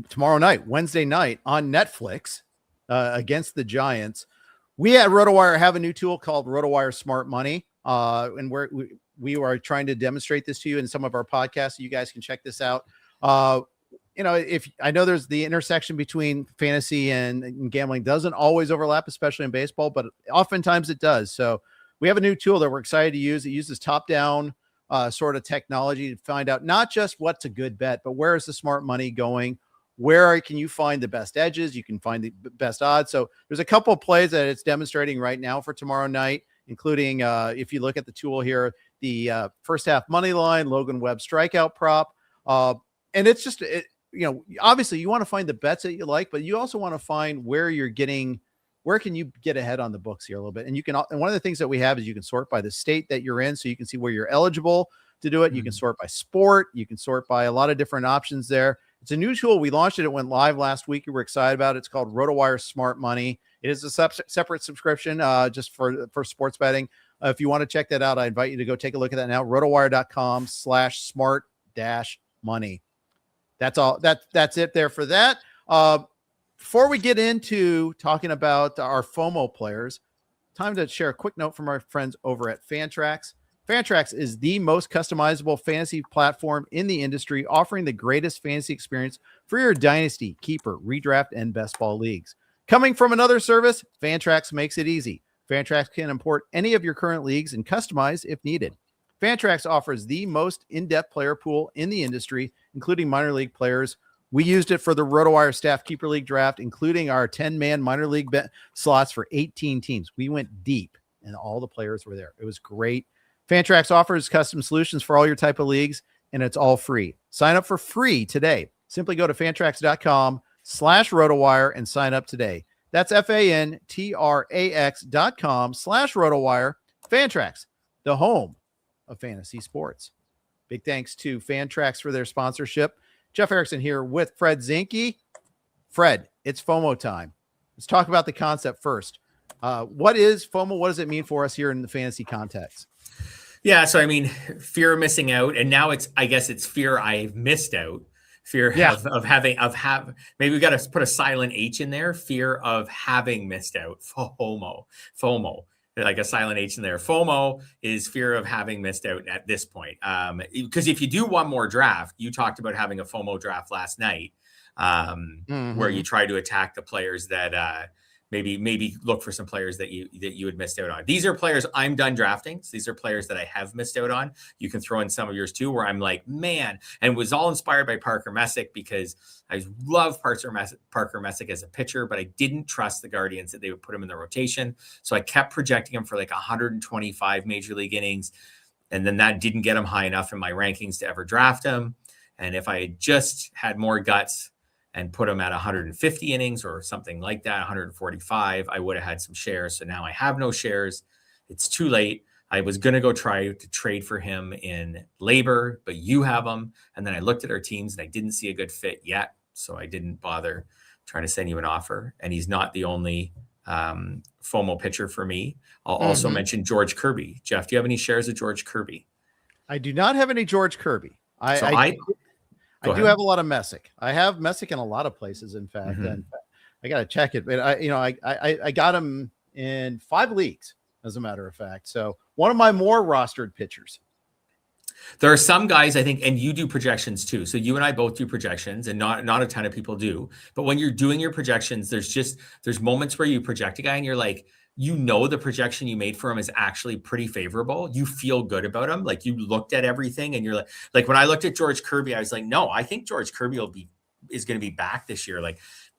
tomorrow night, Wednesday night on Netflix against the Giants. We at RotoWire have a new tool called RotoWire Smart Money. And we are trying to demonstrate this to you in some of our podcasts. So you guys can check this out. If I know there's the intersection between fantasy and gambling doesn't always overlap, especially in baseball, but oftentimes it does. So we have a new tool that we're excited to use. It uses top-down sort of technology to find out not just what's a good bet, but where is the smart money going? Where can you find the best edges? You can find the best odds. So there's a couple of plays that it's demonstrating right now for tomorrow night, including if you look at the tool here, the first half money line, Logan Webb strikeout prop. And it's just, obviously you want to find the bets that you like, but you also want to find where can you get ahead on the books here a little bit. And and one of the things that we have is you can sort by the state that you're in. So you can see where you're eligible to do it. Mm-hmm. You can sort by sport. You can sort by a lot of different options there. It's a new tool. We launched it. It went live last week. We were excited about it. It's called RotoWire Smart Money. It is a separate subscription just for sports betting. If you want to check that out, I invite you to go take a look at that now. RotoWire.com/smart-money. That's all. That's it there for that. Before we get into talking about our FOMO players, time to share a quick note from our friends over at Fantrax. Fantrax is the most customizable fantasy platform in the industry, offering the greatest fantasy experience for your dynasty, keeper, redraft, and best ball leagues. Coming from another service, Fantrax makes it easy. Fantrax can import any of your current leagues and customize if needed. Fantrax offers the most in-depth player pool in the industry, including minor league players. We used it for the RotoWire Staff Keeper League draft, including our 10-man minor league slots for 18 teams. We went deep, and all the players were there. It was great. Fantrax offers custom solutions for all your type of leagues, and it's all free. Sign up for free today. Simply go to fantrax.com/RotoWire and sign up today. That's fantrax.com/RotoWire. Fantrax, the home of fantasy sports. Big thanks to Fantrax for their sponsorship. Jeff Erickson here with Fred Zinkie. Fred, it's FOMO time. Let's talk about the concept first. What is FOMO? What does it mean for us here in the fantasy context? Yeah, so I mean, fear of missing out, and now I guess it's fear I've missed out. Fear of having maybe we got to put a silent H in there. Fear of having missed out. FOMO. Like a silent H in there. FOMO is fear of having missed out at this point. Because if you do one more draft, you talked about having a FOMO draft last night, where you try to attack the players that maybe look for some players that you had missed out on. These are players I'm done drafting. So these are players that I have missed out on. You can throw in some of yours too, where I'm like, man, and was all inspired by Parker Messick because I love Parker Messick as a pitcher, but I didn't trust the Guardians that they would put him in the rotation. So I kept projecting him for like 125 major league innings. And then that didn't get him high enough in my rankings to ever draft him. And if I had just had more guts and put him at 150 innings or something like that, 145, I would have had some shares. So now I have no shares. It's too late. I was going to go try to trade for him in labor, but you have him. And then I looked at our teams and I didn't see a good fit yet. So I didn't bother trying to send you an offer. And he's not the only FOMO pitcher for me. I'll also mention George Kirby. Jeff, do you have any shares of George Kirby? I do not have any George Kirby. I do have a lot of Messick. I have Messick in a lot of places, in fact. And I got to check it. But I got him in 5 leagues, as a matter of fact. So one of my more rostered pitchers. There are some guys, I think, and you do projections too. So you and I both do projections, and not a ton of people do. But when you're doing your projections, there's moments where you project a guy and you're like, the projection you made for him is actually pretty favorable. You feel good about him. Like you looked at everything and you're like when I looked at George Kirby, I was like, no, I think George Kirby is going to be back this year.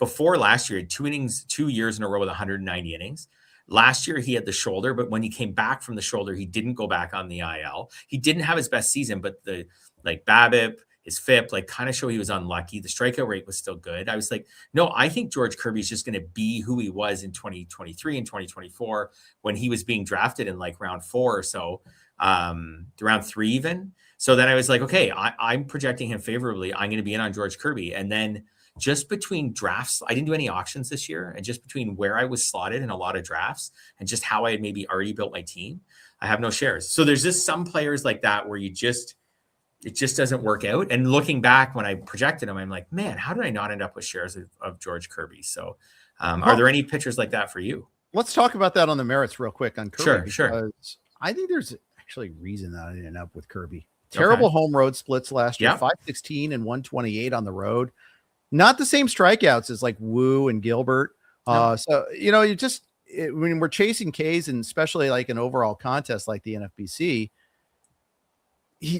before last year, he had 2 years in a row with 190 innings. Last year, he had the shoulder, but when he came back from the shoulder, he didn't go back on the IL. He didn't have his best season, but the BABIP, his FIP, kind of show he was unlucky. The strikeout rate was still good. I was like, no, I think George Kirby is just going to be who he was in 2023 and 2024 when he was being drafted in round 4 or so, round 3 even. So then I was like, okay, I'm projecting him favorably. I'm going to be in on George Kirby. And then just between drafts, I didn't do any auctions this year. And just between where I was slotted in a lot of drafts and just how I had maybe already built my team, I have no shares. So there's just some players like that where it just doesn't work out. And looking back when I projected him, I'm like, man, how did I not end up with shares of George Kirby? So are there any pitchers like that for you? Let's talk about that on the merits real quick on Kirby. Sure. I think there's actually a reason that I ended up with Kirby. Terrible home road splits last year, 516 and 128 on the road. Not the same strikeouts as Wu and Gilbert. No. So, when we're chasing Ks and especially an overall contest like the NFBC,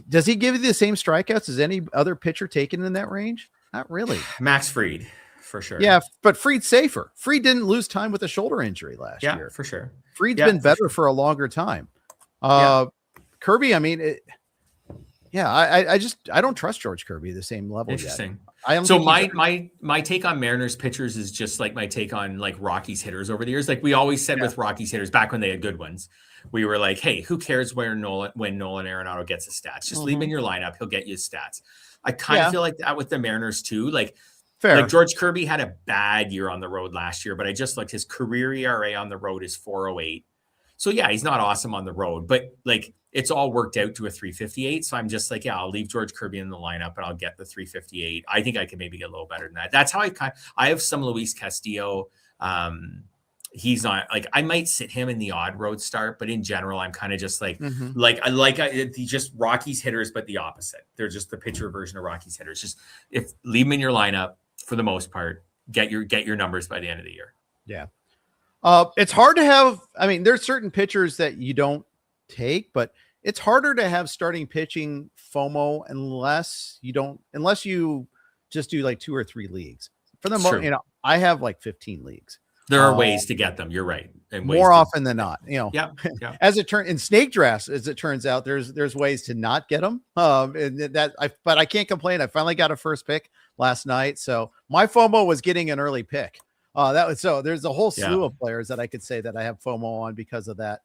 does he give you the same strikeouts as any other pitcher taken in that range? Not really. Max Fried, for sure. Yeah, but Fried's safer. Fried didn't lose time with a shoulder injury last year. Yeah, for sure. Fried's been better for a longer time. Kirby, I don't trust George Kirby the same level. Interesting. Yet. So my take on Mariners pitchers is just like my take on Rockies hitters over the years. We always said with Rockies hitters back when they had good ones, we were like, hey, who cares when Nolan Arenado gets his stats? Just leave him in your lineup. He'll get you his stats. I kind of feel like that with the Mariners too. Fair. George Kirby had a bad year on the road last year, but I just looked, his career ERA on the road is 4.08. So yeah, he's not awesome on the road, but it's all worked out to a 358. So I'm just I'll leave George Kirby in the lineup and I'll get the 358. I think I can maybe get a little better than that. That's how I have some Luis Castillo. He's not I might sit him in the odd road start, but in general, I'm kind of just just Rockies hitters, but the opposite. They're just the pitcher version of Rockies hitters. Just leave them in your lineup for the most part, get your numbers by the end of the year. Yeah. It's hard to have, there's certain pitchers that you don't take, but it's harder to have starting pitching FOMO unless you just do 2 or 3 leagues. For the most, I have 15 leagues. There are ways to get them. You're right. And more often than not, Yeah. in snake drafts, as it turns out, there's ways to not get them. But I can't complain. I finally got a first pick last night. So my FOMO was getting an early pick. There's a whole slew of players that I could say that I have FOMO on because of that.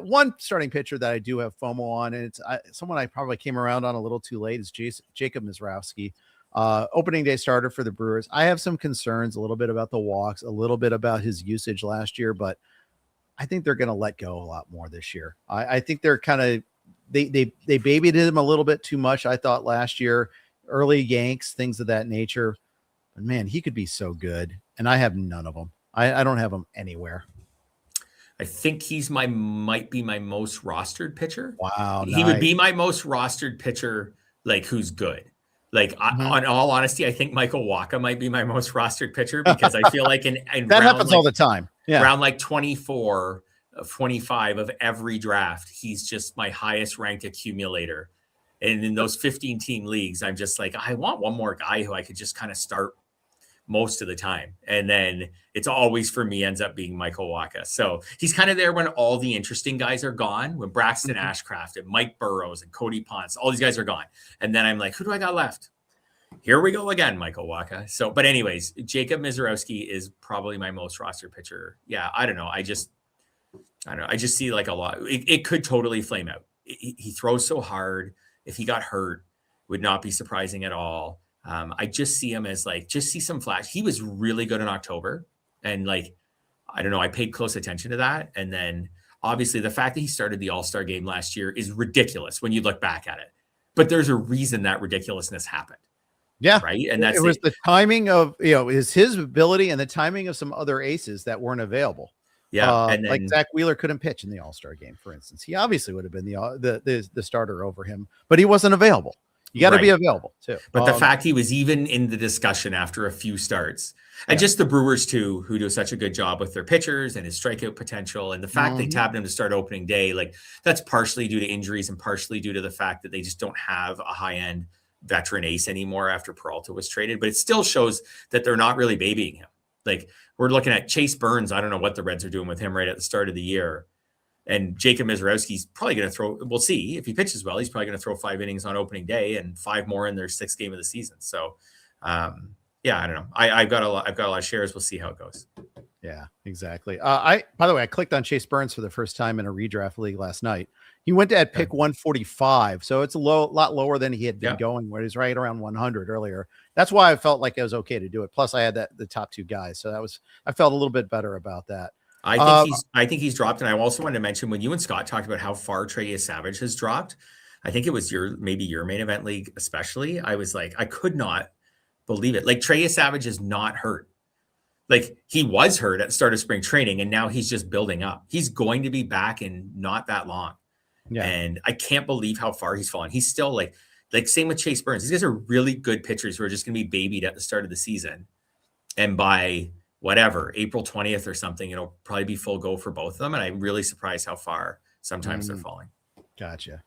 One starting pitcher that I do have FOMO on, and it's someone I probably came around on a little too late, is Jacob Misiorowski, opening day starter for the Brewers. I have some concerns, a little bit about the walks, a little bit about his usage last year, but I think they're going to let go a lot more this year. I think they're kind of they babied him a little bit too much, I thought, last year. Early yanks, things of that nature. But man, he could be so good, and I have none of them. I don't have him anywhere. I think might be my most rostered pitcher. Wow. He would be my most rostered pitcher, who's good. On all honesty, I think Michael Wacha might be my most rostered pitcher because I feel in that happens all the time. Yeah. Around 24 of 25 of every draft, he's just my highest ranked accumulator. And in those 15 team leagues, I'm just I want one more guy who I could just kind of start most of the time. And then it's always for me ends up being Michael Wacha. So he's kind of there when all the interesting guys are gone, when Braxton Ashcraft and Mike Burrows and Cody Ponce, all these guys are gone. And then I'm who do I got left? Here we go again, Michael Wacha. So, but anyways, Jacob Misiorowski is probably my most rostered pitcher. Yeah. I don't know. I just see a lot. It could totally flame out. He throws so hard. If he got hurt, would not be surprising at all. I just see him as just see some flash. He was really good in October. And I don't know, I paid close attention to that. And then obviously the fact that he started the All-Star game last year is ridiculous when you look back at it. But there's a reason that ridiculousness happened. Yeah. Right. And that's the timing of, is his ability and the timing of some other aces that weren't available. Yeah. And then, Zack Wheeler couldn't pitch in the All-Star game, for instance. He obviously would have been the starter over him, but he wasn't available. You got to be available too. But the fact he was even in the discussion after a few starts, and just the Brewers too, who do such a good job with their pitchers and his strikeout potential, and the fact they tapped him to start opening day, that's partially due to injuries and partially due to the fact that they just don't have a high end veteran ace anymore after Peralta was traded, but it still shows that they're not really babying him. Like we're looking at Chase Burns. I don't know what the Reds are doing with him right at the start of the year. And Jacob Misiorowski's probably going to throw, we'll see if he pitches well, he's probably going to throw 5 innings on opening day and 5 more in their 6th game of the season. So yeah, I don't know. I've got a lot of shares. We'll see how it goes. Yeah, exactly. By the way, I clicked on Chase Burns for the first time in a redraft league last night. He went to at pick 145. So it's a lot lower than he had been going, where he's right around 100 earlier. That's why I felt like it was okay to do it. Plus I had the top 2 guys. So I felt a little bit better about that. I think he's dropped. And I also wanted to mention when you and Scott talked about how far Trey Savage has dropped, I think it was maybe your main event league, especially. I was like, I could not believe it. Like Trey Savage is not hurt. Like he was hurt at the start of spring training and now he's just building up. He's going to be back in not that long. Yeah. And I can't believe how far he's fallen. He's still like same with Chase Burns. These guys are really good pitchers who are just going to be babied at the start of the season. And by whatever, April 20th or something, it'll probably be full go for both of them. And I'm really surprised how far sometimes they're falling. Gotcha.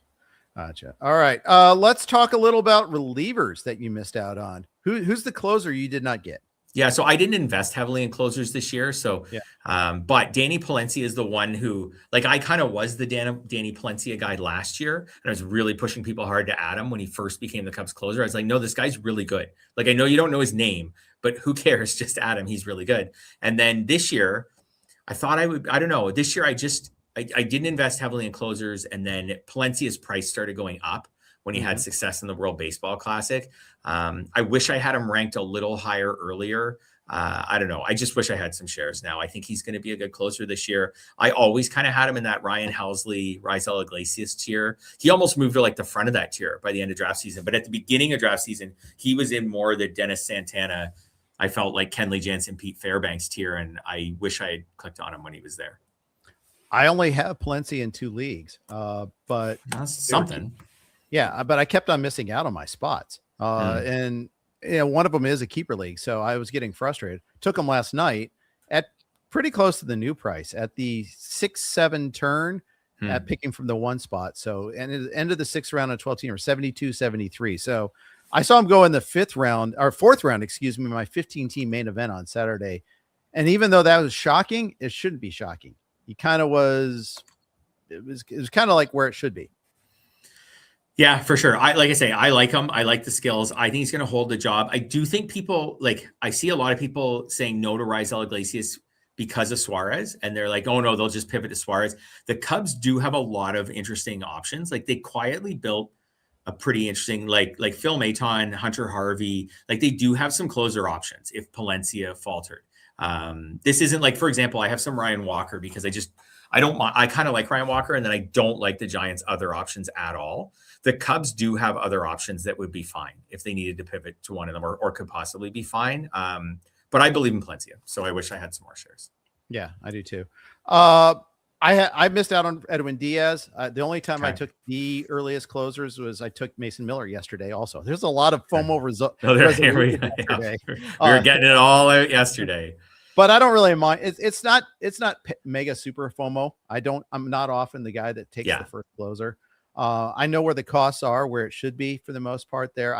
All right. Let's talk a little about relievers that you missed out on. Who's the closer you did not get? Yeah, so I didn't invest heavily in closers this year. So, but Danny Palencia is the one who, like, I kind of was the Danny Palencia guy last year, and I was really pushing people hard to add him when he first became the Cubs closer. I was like, no, this guy's really good. Like, I know you don't know his name, but who cares? Just add him. He's really good. And then this year, I thought I would. I don't know. This year, I didn't invest heavily in closers, and then Palencia's price started going up when he had success in the World Baseball Classic. I wish I had him ranked a little higher earlier. I don't know. I just wish I had some shares now. I think he's going to be a good closer this year. I always kind of had him in that Ryan Helsley, Raisel Iglesias tier. He almost moved to like the front of that tier by the end of draft season. But at the beginning of draft season, he was in more the Dennis Santana, I felt like Kenley Jansen, Pete Fairbanks tier. And I wish I had clicked on him when he was there. I only have Palencia in 2 leagues, but that's something. Yeah, but I kept on missing out on my spots. And one of them is a keeper league. So I was getting frustrated. Took them last night at pretty close to the new price at the 6-7 turn at picking from the 1 spot. So, and at the end of the 6th round of 12 team or 72-73. So I saw him go in the 4th round, my 15 team main event on Saturday. And even though that was shocking, it shouldn't be shocking. He kind of was, it was kind of like where it should be. Yeah, for sure. I like him. I like the skills. I think he's going to hold the job. I do think people I see a lot of people saying no to Raisel Iglesias because of Suarez. And they're like, oh no, they'll just pivot to Suarez. The Cubs do have a lot of interesting options. Like they quietly built a pretty interesting, like Phil Maton, Hunter Harvey, like they do have some closer options if Palencia faltered. This isn't like, for example, I have some Ryan Walker because I kind of like Ryan Walker and then I don't like the Giants' other options at all. The Cubs do have other options that would be fine if they needed to pivot to one of them or could possibly be fine. But I believe in Palencia, so I wish I had some more shares. Yeah, I do too. I missed out on Edwin Diaz. The only time I took the earliest closers was I took Mason Miller yesterday. Also, there's a lot of FOMO results. We were getting it all out yesterday. But I don't really mind. It's not mega super FOMO. I'm not often the guy that takes the first closer. I know where the costs are, where it should be for the most part there.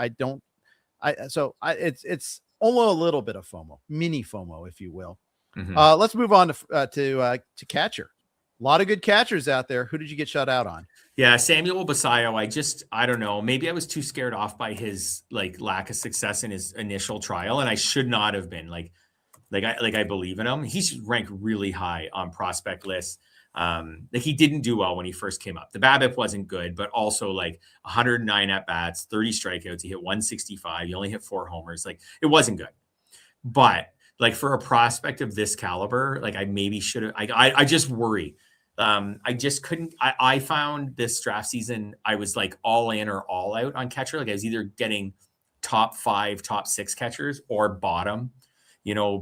It's only a little bit of FOMO, mini FOMO, if you will. Let's move on to catcher. A lot of good catchers out there. Who did you get shut out on? Yeah, Samuel Basallo. I don't know. Maybe I was too scared off by his lack of success in his initial trial, and I should not have been. I believe in him. He's ranked really high on prospect lists. He didn't do well when he first came up. The BABIP wasn't good, but also 109 at bats, 30 strikeouts. He hit 165. He only hit 4 homers. It wasn't good. But for a prospect of this caliber, I maybe should have. I just worry. I just couldn't. I found this draft season I was all in or all out on catcher. I was either getting top 5, top 6 catchers or bottom,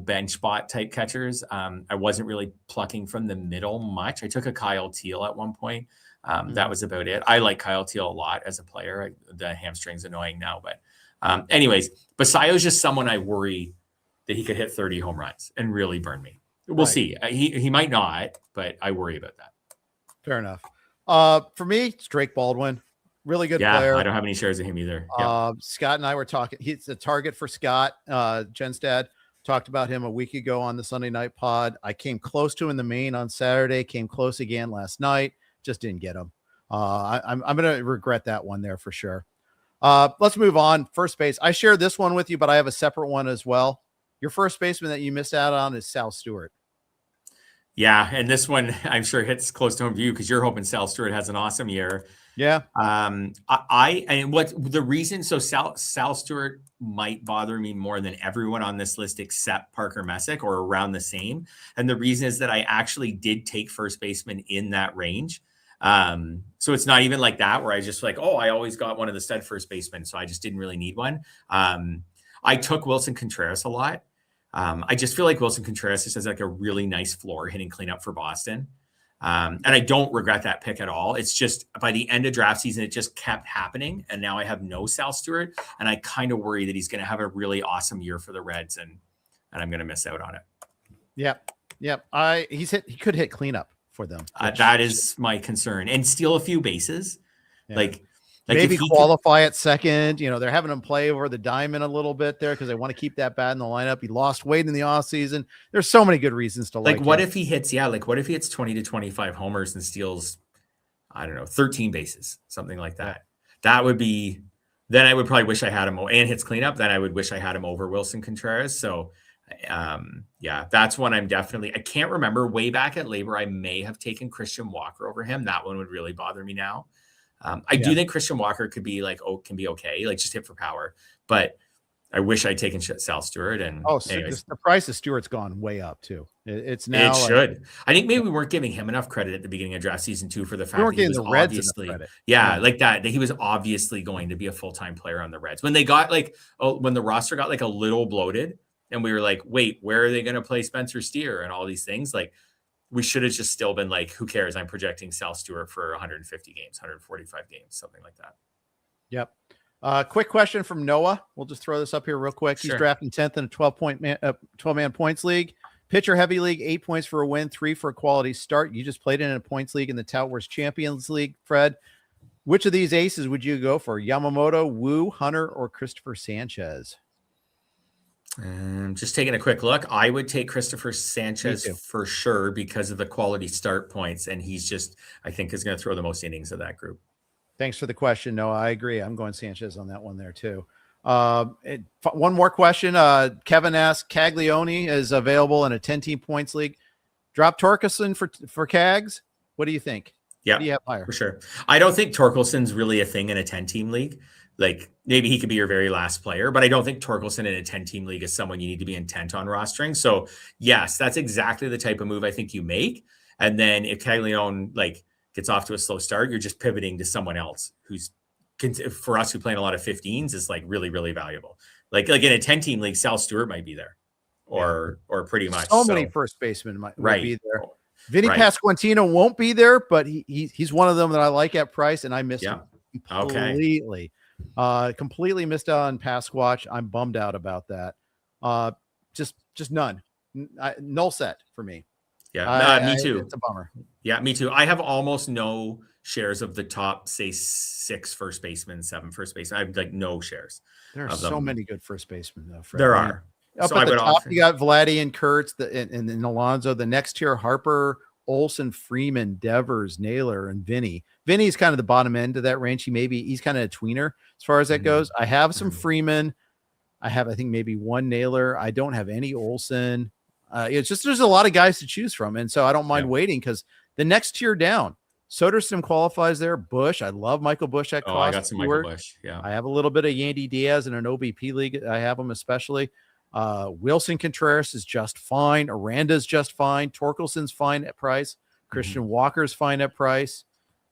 bench spot type catchers. I wasn't really plucking from the middle much. I took a Kyle Teal at one point. That was about it. I like Kyle Teal a lot as a player. The hamstring's annoying now, but anyways, Basallo's just someone I worry that he could hit 30 home runs and really burn me. We'll see. He might not, but I worry about that. Fair enough. For me, it's Drake Baldwin. Really good Yeah, player. I don't have any shares of him either. Scott and I were talking. He's a target for Scott. Genstad talked about him a week ago on the Sunday night pod. I came close to in the main on Saturday, came close again last night. Just didn't get him. I'm going to regret that one there for sure. Let's move on. First base. I share this one with you, but I have a separate one as well. Your first baseman that you missed out on is Sal Stewart. Yeah, and this one I'm sure hits close to home for you because you're hoping Sal Stewart has an awesome year. Yeah. And what the reason, so Sal Stewart might bother me more than everyone on this list except Parker Messick, or around the same. And the reason is that I actually did take first baseman in that range. So it's not even like that where I just like, oh, I always got one of the stud first basemen, so I just didn't really need one. I took Wilson Contreras a lot. I just feel like Wilson Contreras just has like a really nice floor hitting cleanup for Boston. And I don't regret that pick at all. It's just by the end of draft season, it just kept happening. And now I have no Sal Stewart. And I kind of worry that he's going to have a really awesome year for the Reds. And I'm going to miss out on it. Yep. He could hit cleanup for them. That is my concern. And steal a few bases. Yeah. Like maybe qualify at second. You know, they're having him play over the diamond a little bit there because they want to keep that bat in the lineup. He lost weight in the offseason. There's so many good reasons to like what him. If he hits, what if he hits 20 to 25 homers and steals, I don't know, 13 bases, something like that. Yeah. That would be, then I would probably wish I had him, and hits cleanup, then I would wish I had him over Wilson Contreras. So that's one I'm definitely, I can't remember, way back at Labor, I may have taken Christian Walker over him. That one would really bother me now. I do think Christian Walker could be okay, like just hit for power, but I wish I'd taken Sal Stewart. And the price of Stewart's gone way up too. It's now. It should. I think maybe we weren't giving him enough credit at the beginning of draft season too for the fact that he was the Reds obviously, like that he was obviously going to be a full-time player on the Reds. When they got when the roster got like a little bloated, and we were like, wait, where are they going to play Spencer Steer and all these things? Like, we should have just still been like, who cares? I'm projecting Sal Stewart for 150 games, 145 games, something like that. Yep. Quick question from Noah. We'll just throw this up here real quick. He's drafting 10th in a 12-man points league. Pitcher heavy league, 8 points for a win, 3 for a quality start. You just played in a points league in the Tout Wars Champions League, Fred. Which of these aces would you go for? Yamamoto, Wu, Hunter, or Christopher Sanchez? Just taking a quick look, I would take Christopher Sanchez for sure because of the quality start points, and he's just, I think, is going to throw the most innings of that group. Thanks for the question. No, I agree. I'm going Sanchez on that one there too. One more question. Kevin asked, Caglione is available in a 10-team points league. Drop Torkelson for Cags. What do you think? Yeah, what do you have higher? For sure. I don't think Torkelson's really a thing in a 10-team league. Like, maybe he could be your very last player, but I don't think Torkelson in a 10-team league is someone you need to be intent on rostering. So yes, that's exactly the type of move I think you make. And then if Caglione gets off to a slow start, you're just pivoting to someone else who's, for us who play in a lot of 15s, is really, really valuable. Like in a 10-team league, Sal Stewart might be there, or pretty much. So many first basemen might be there. Vinnie Pasquantino won't be there, but he's one of them that I like at price, and I missed him completely. Completely missed out on Pasquatch. I'm bummed out about that. Just none. Null set for me. Yeah, me too. It's a bummer. Yeah, me too. I have almost no shares of the top, say, 6 first basemen, 7 first basemen. I have no shares. There are so many good first basemen, though. Fred. There are. Up at the top, you got Vladdy and Kurtz, and Alonso. The next tier, Harper, Olsen, Freeman, Devers, Naylor, and Vinnie. Vinny's kind of the bottom end of that range. He's kind of a tweener as far as that goes. I have some Freeman. I have, I think, maybe one Naylor. I don't have any Olsen. It's just there's a lot of guys to choose from, and so I don't mind waiting because the next tier down, Soderstrom qualifies there. Bush, I love Michael Bush at cost. I got some Michael Bush. Yeah, I have a little bit of Yandy Diaz in an OBP league. I have him especially. Wilson Contreras is just fine. Aranda's just fine. Torkelson's fine at price. Christian Walker's fine at price.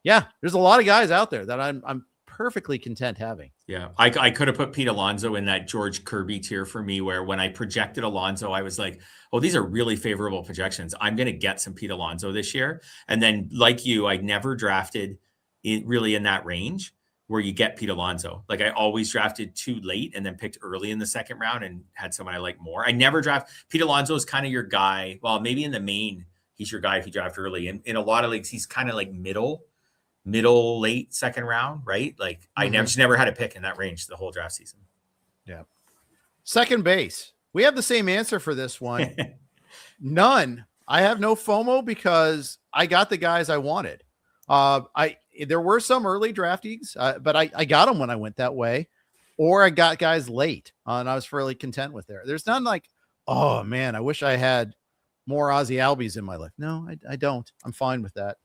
Yeah, there's a lot of guys out there that I'm perfectly content having. Yeah, I could have put Pete Alonso in that George Kirby tier for me, where when I projected Alonso, I was like, oh, these are really favorable projections. I'm going to get some Pete Alonso this year. And then like you, I never drafted it really in that range where you get Pete Alonso. Like, I always drafted too late and then picked early in the second round and had someone I like more. I never draft Pete Alonso is kind of your guy. Well, maybe in the main, he's your guy if you draft early. And in a lot of leagues, he's kind of like middle middle, late second round, right? Like I never had a pick in that range the whole draft season. Yeah. Second base. We have the same answer for this one. None. I have no FOMO because I got the guys I wanted. There were some early draftees, but I got them when I went that way, or I got guys late, and I was fairly content with there. There's none like, oh man, I wish I had more Ozzy Albies in my life. No, I don't. I'm fine with that.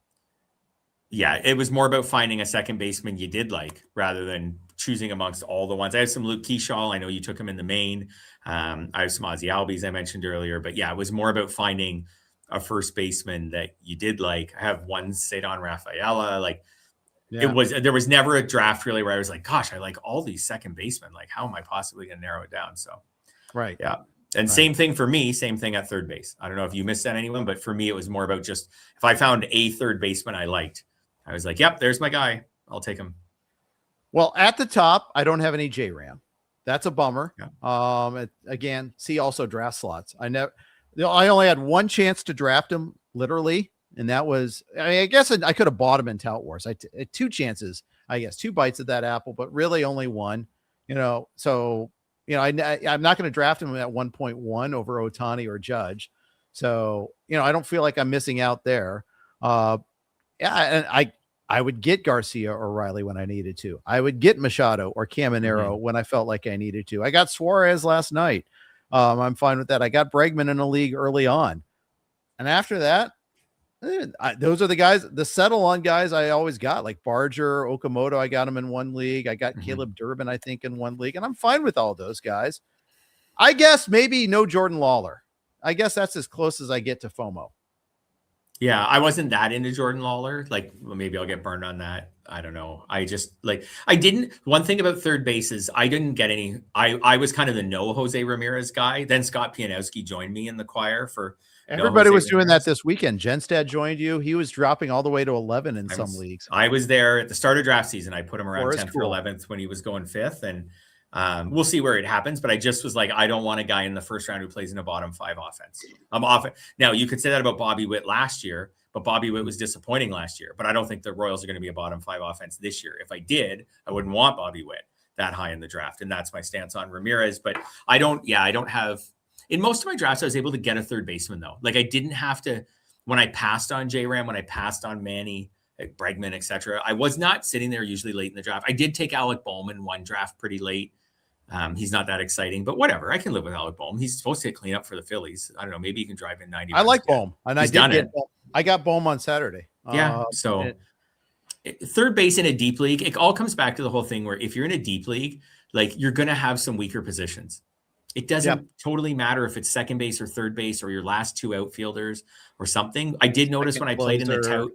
Yeah, it was more about finding a second baseman you did like rather than choosing amongst all the ones. I have some Luke Keyshaw. I know you took him in the main. I have some Ozzy Albies I mentioned earlier, but yeah, it was more about finding a first baseman that you did like. I have one Cedon Rafaela. Like there was never a draft really where I was like, gosh, I like all these second basemen. Like, how am I possibly going to narrow it down? So, right. Yeah. And same thing for me, same thing at third base. I don't know if you missed that anyone, but for me, it was more about just if I found a third baseman I liked, I was like, yep, there's my guy. I'll take him. Well, at the top, I don't have any J-Ram. That's a bummer. Yeah. Again, see also draft slots. I only had one chance to draft him, literally, and that was, I guess I could have bought him in Tout Wars. I had two chances, I guess, 2 bites at that apple, but really only one. So I'm not going to draft him at 1.1 over Ohtani or Judge. So I don't feel like I'm missing out there. And I would get Garcia or Riley when I needed to. I would get Machado or Caminero when I felt like I needed to. I got Suarez last night. I'm fine with that. I got Bregman in a league early on. And after that, those are the guys, the settle on guys I always got, like Barger, Okamoto. I got him in one league. I got Caleb Durbin, I think, in one league. And I'm fine with all those guys. I guess maybe no Jordan Lawlar. I guess that's as close as I get to FOMO. Yeah, I wasn't that into Jordan Lawlar. Like, well, maybe I'll get burned on that. I don't know. One thing about third base is I didn't get any. I was kind of the no Jose Ramirez guy. Then Scott Pianowski joined me in the choir for. Everybody was doing that this weekend. Genstad joined you. He was dropping all the way to 11 in some leagues. I was there at the start of draft season. I put him around 10th or 11th when he was going 5th. And we'll see where it happens. But I just was like, I don't want a guy in the first round who plays in a bottom 5 offense. I'm off. Now, you could say that about Bobby Witt last year, but Bobby Witt was disappointing last year. But I don't think the Royals are going to be a bottom 5 offense this year. If I did, I wouldn't want Bobby Witt that high in the draft. And that's my stance on Ramirez. But I don't have. In most of my drafts, I was able to get a third baseman, though. Like, I didn't have to, when I passed on J-Ram, when I passed on Manny, Bregman, etc. I was not sitting there usually late in the draft. I did take Alec Bowman one draft pretty late. He's not that exciting, but whatever. I can live with Alec Bowman. He's supposed to get clean up for the Phillies. I don't know. Maybe he can drive in 90. I like Bohm, and I got Bohm on Saturday. Yeah. Third base in a deep league, it all comes back to the whole thing where if you're in a deep league, like, you're going to have some weaker positions. It doesn't totally matter if it's second base or third base or your last 2 outfielders or something. I did notice when I played in the Tout,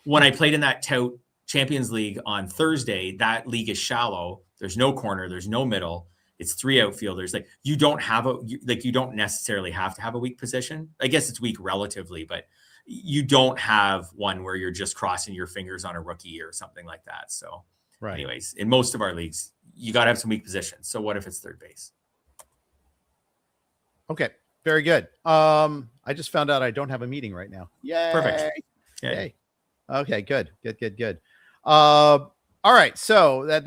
when I played in that Tout Champions League on Thursday, that league is shallow. There's no corner. There's no middle. It's 3 outfielders. Like, you don't necessarily have to have a weak position. I guess it's weak relatively, but you don't have one where you're just crossing your fingers on a rookie or something like that. So anyways, in most of our leagues, you got to have some weak positions. So what if it's third base? Okay. Very good. I just found out I don't have a meeting right now. Yay. Perfect. Yay. Okay, good. All right. So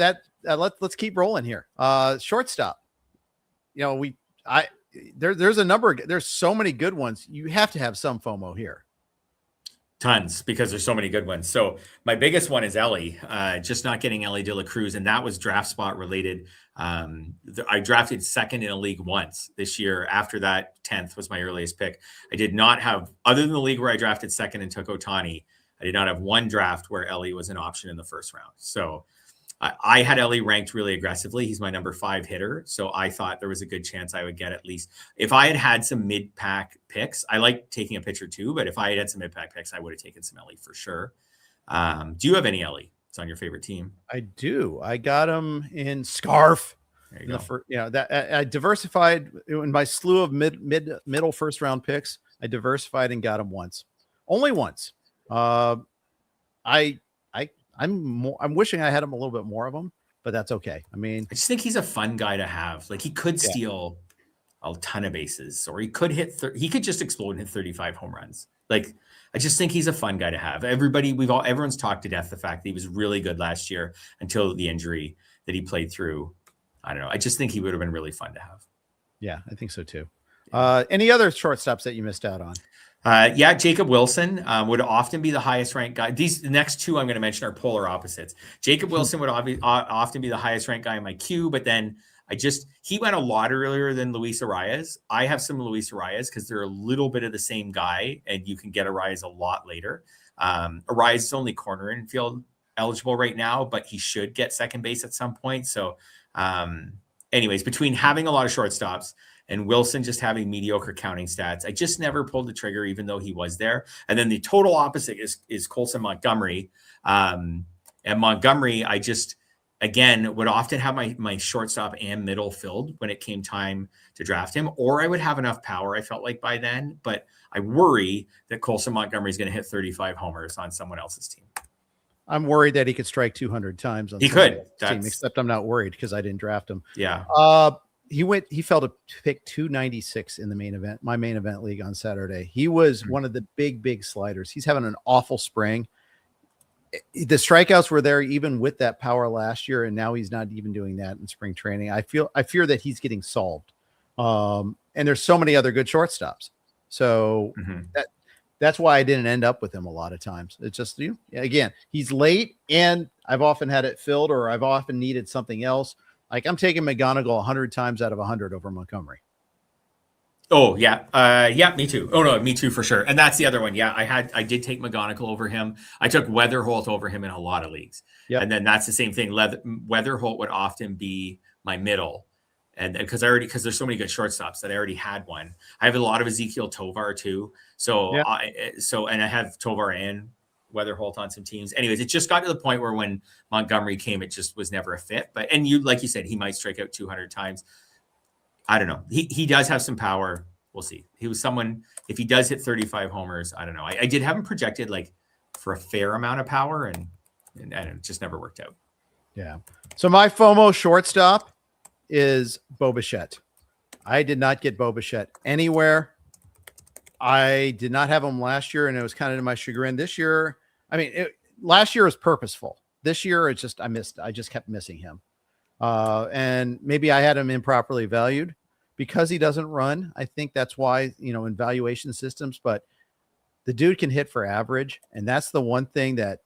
let's keep rolling here. Shortstop. There's a number. There's so many good ones. You have to have some FOMO here. Tons, because there's so many good ones. So my biggest one is Ellie, just not getting Ellie De La Cruz, and that was draft spot related. I drafted second in a league once this year. After that, 10th was my earliest pick. I did not have, other than the league where I drafted second and took Ohtani, I did not have one draft where Ellie was an option in the first round. So I had Ellie ranked really aggressively. He's my number 5 hitter. So I thought there was a good chance I would get at least, if I had some mid-pack picks, I like taking a pitcher too, but if I had some mid-pack picks, I would have taken some Ellie for sure. Do you have any Ellie? It's on your favorite team. I do. I got him in Scarf. There you go. That I diversified in my slew of middle first round picks. I diversified and got him only once. I'm wishing I had him a little bit more of them, but that's okay. I mean, I just think he's a fun guy to have. Like, he could steal a ton of bases, or he could he could just explode and hit 35 home runs. Like, I just think he's a fun guy to have. Everyone's talked to death the fact that he was really good last year until the injury that he played through. I don't know. I just think he would have been really fun to have. Yeah, I think so too. Any other shortstops that you missed out on? Yeah, Jacob Wilson would often be the highest ranked guy. The next two I'm going to mention are polar opposites. Jacob Wilson would often be the highest ranked guy in my queue, but then he went a lot earlier than Luis Arias. I have some Luis Arias because they're a little bit of the same guy, and you can get Arias a lot later. Arias is only corner infield eligible right now, but he should get second base at some point. So anyways, between having a lot of shortstops and Wilson just having mediocre counting stats, I just never pulled the trigger, even though he was there. And then the total opposite is Colson Montgomery. And Montgomery, I just, again, would often have my shortstop and middle filled when it came time to draft him, or I would have enough power, I felt like, by then. But I worry that Colson Montgomery is going to hit 35 homers on someone else's team. I'm worried that he could strike 200 times on he could team, except I'm not worried because I didn't draft him. Yeah. He fell to pick 296 in the main event, my main event league on Saturday. He was one of the big sliders. He's having an awful spring. The strikeouts were there even with that power last year, and now he's not even doing that in spring training. I fear that he's getting solved. And there's so many other good shortstops. So that's why I didn't end up with him a lot of times. It's just, again, he's late, and I've often had it filled, or I've often needed something else. Like, I'm taking McGonigle 100 times out of 100 over Montgomery. Oh, yeah. Yeah, me too. Oh, no, me too, for sure. And that's the other one. Yeah, I did take McGonigle over him. I took Wetherholt over him in a lot of leagues. Yep. And then that's the same thing. Wetherholt would often be my middle. And because there's so many good shortstops that I already had one. I have a lot of Ezekiel Tovar too. So, and I have Tovar and Wetherholt on some teams. Anyways, it just got to the point where when Montgomery came, it just was never a fit. But, and like you said, he might strike out 200 times. I don't know. He does have some power. We'll see. He was someone, if he does hit 35 homers, I don't know. I did have him projected like for a fair amount of power, and it just never worked out. Yeah. So my FOMO shortstop is Bo Bichette. I did not get Bo Bichette anywhere. I did not have him last year, and it was kind of to my chagrin. This year, last year was purposeful. This year, it's just I just kept missing him. And maybe I had him improperly valued because he doesn't run. I think that's why, in valuation systems, but the dude can hit for average. And that's the one thing that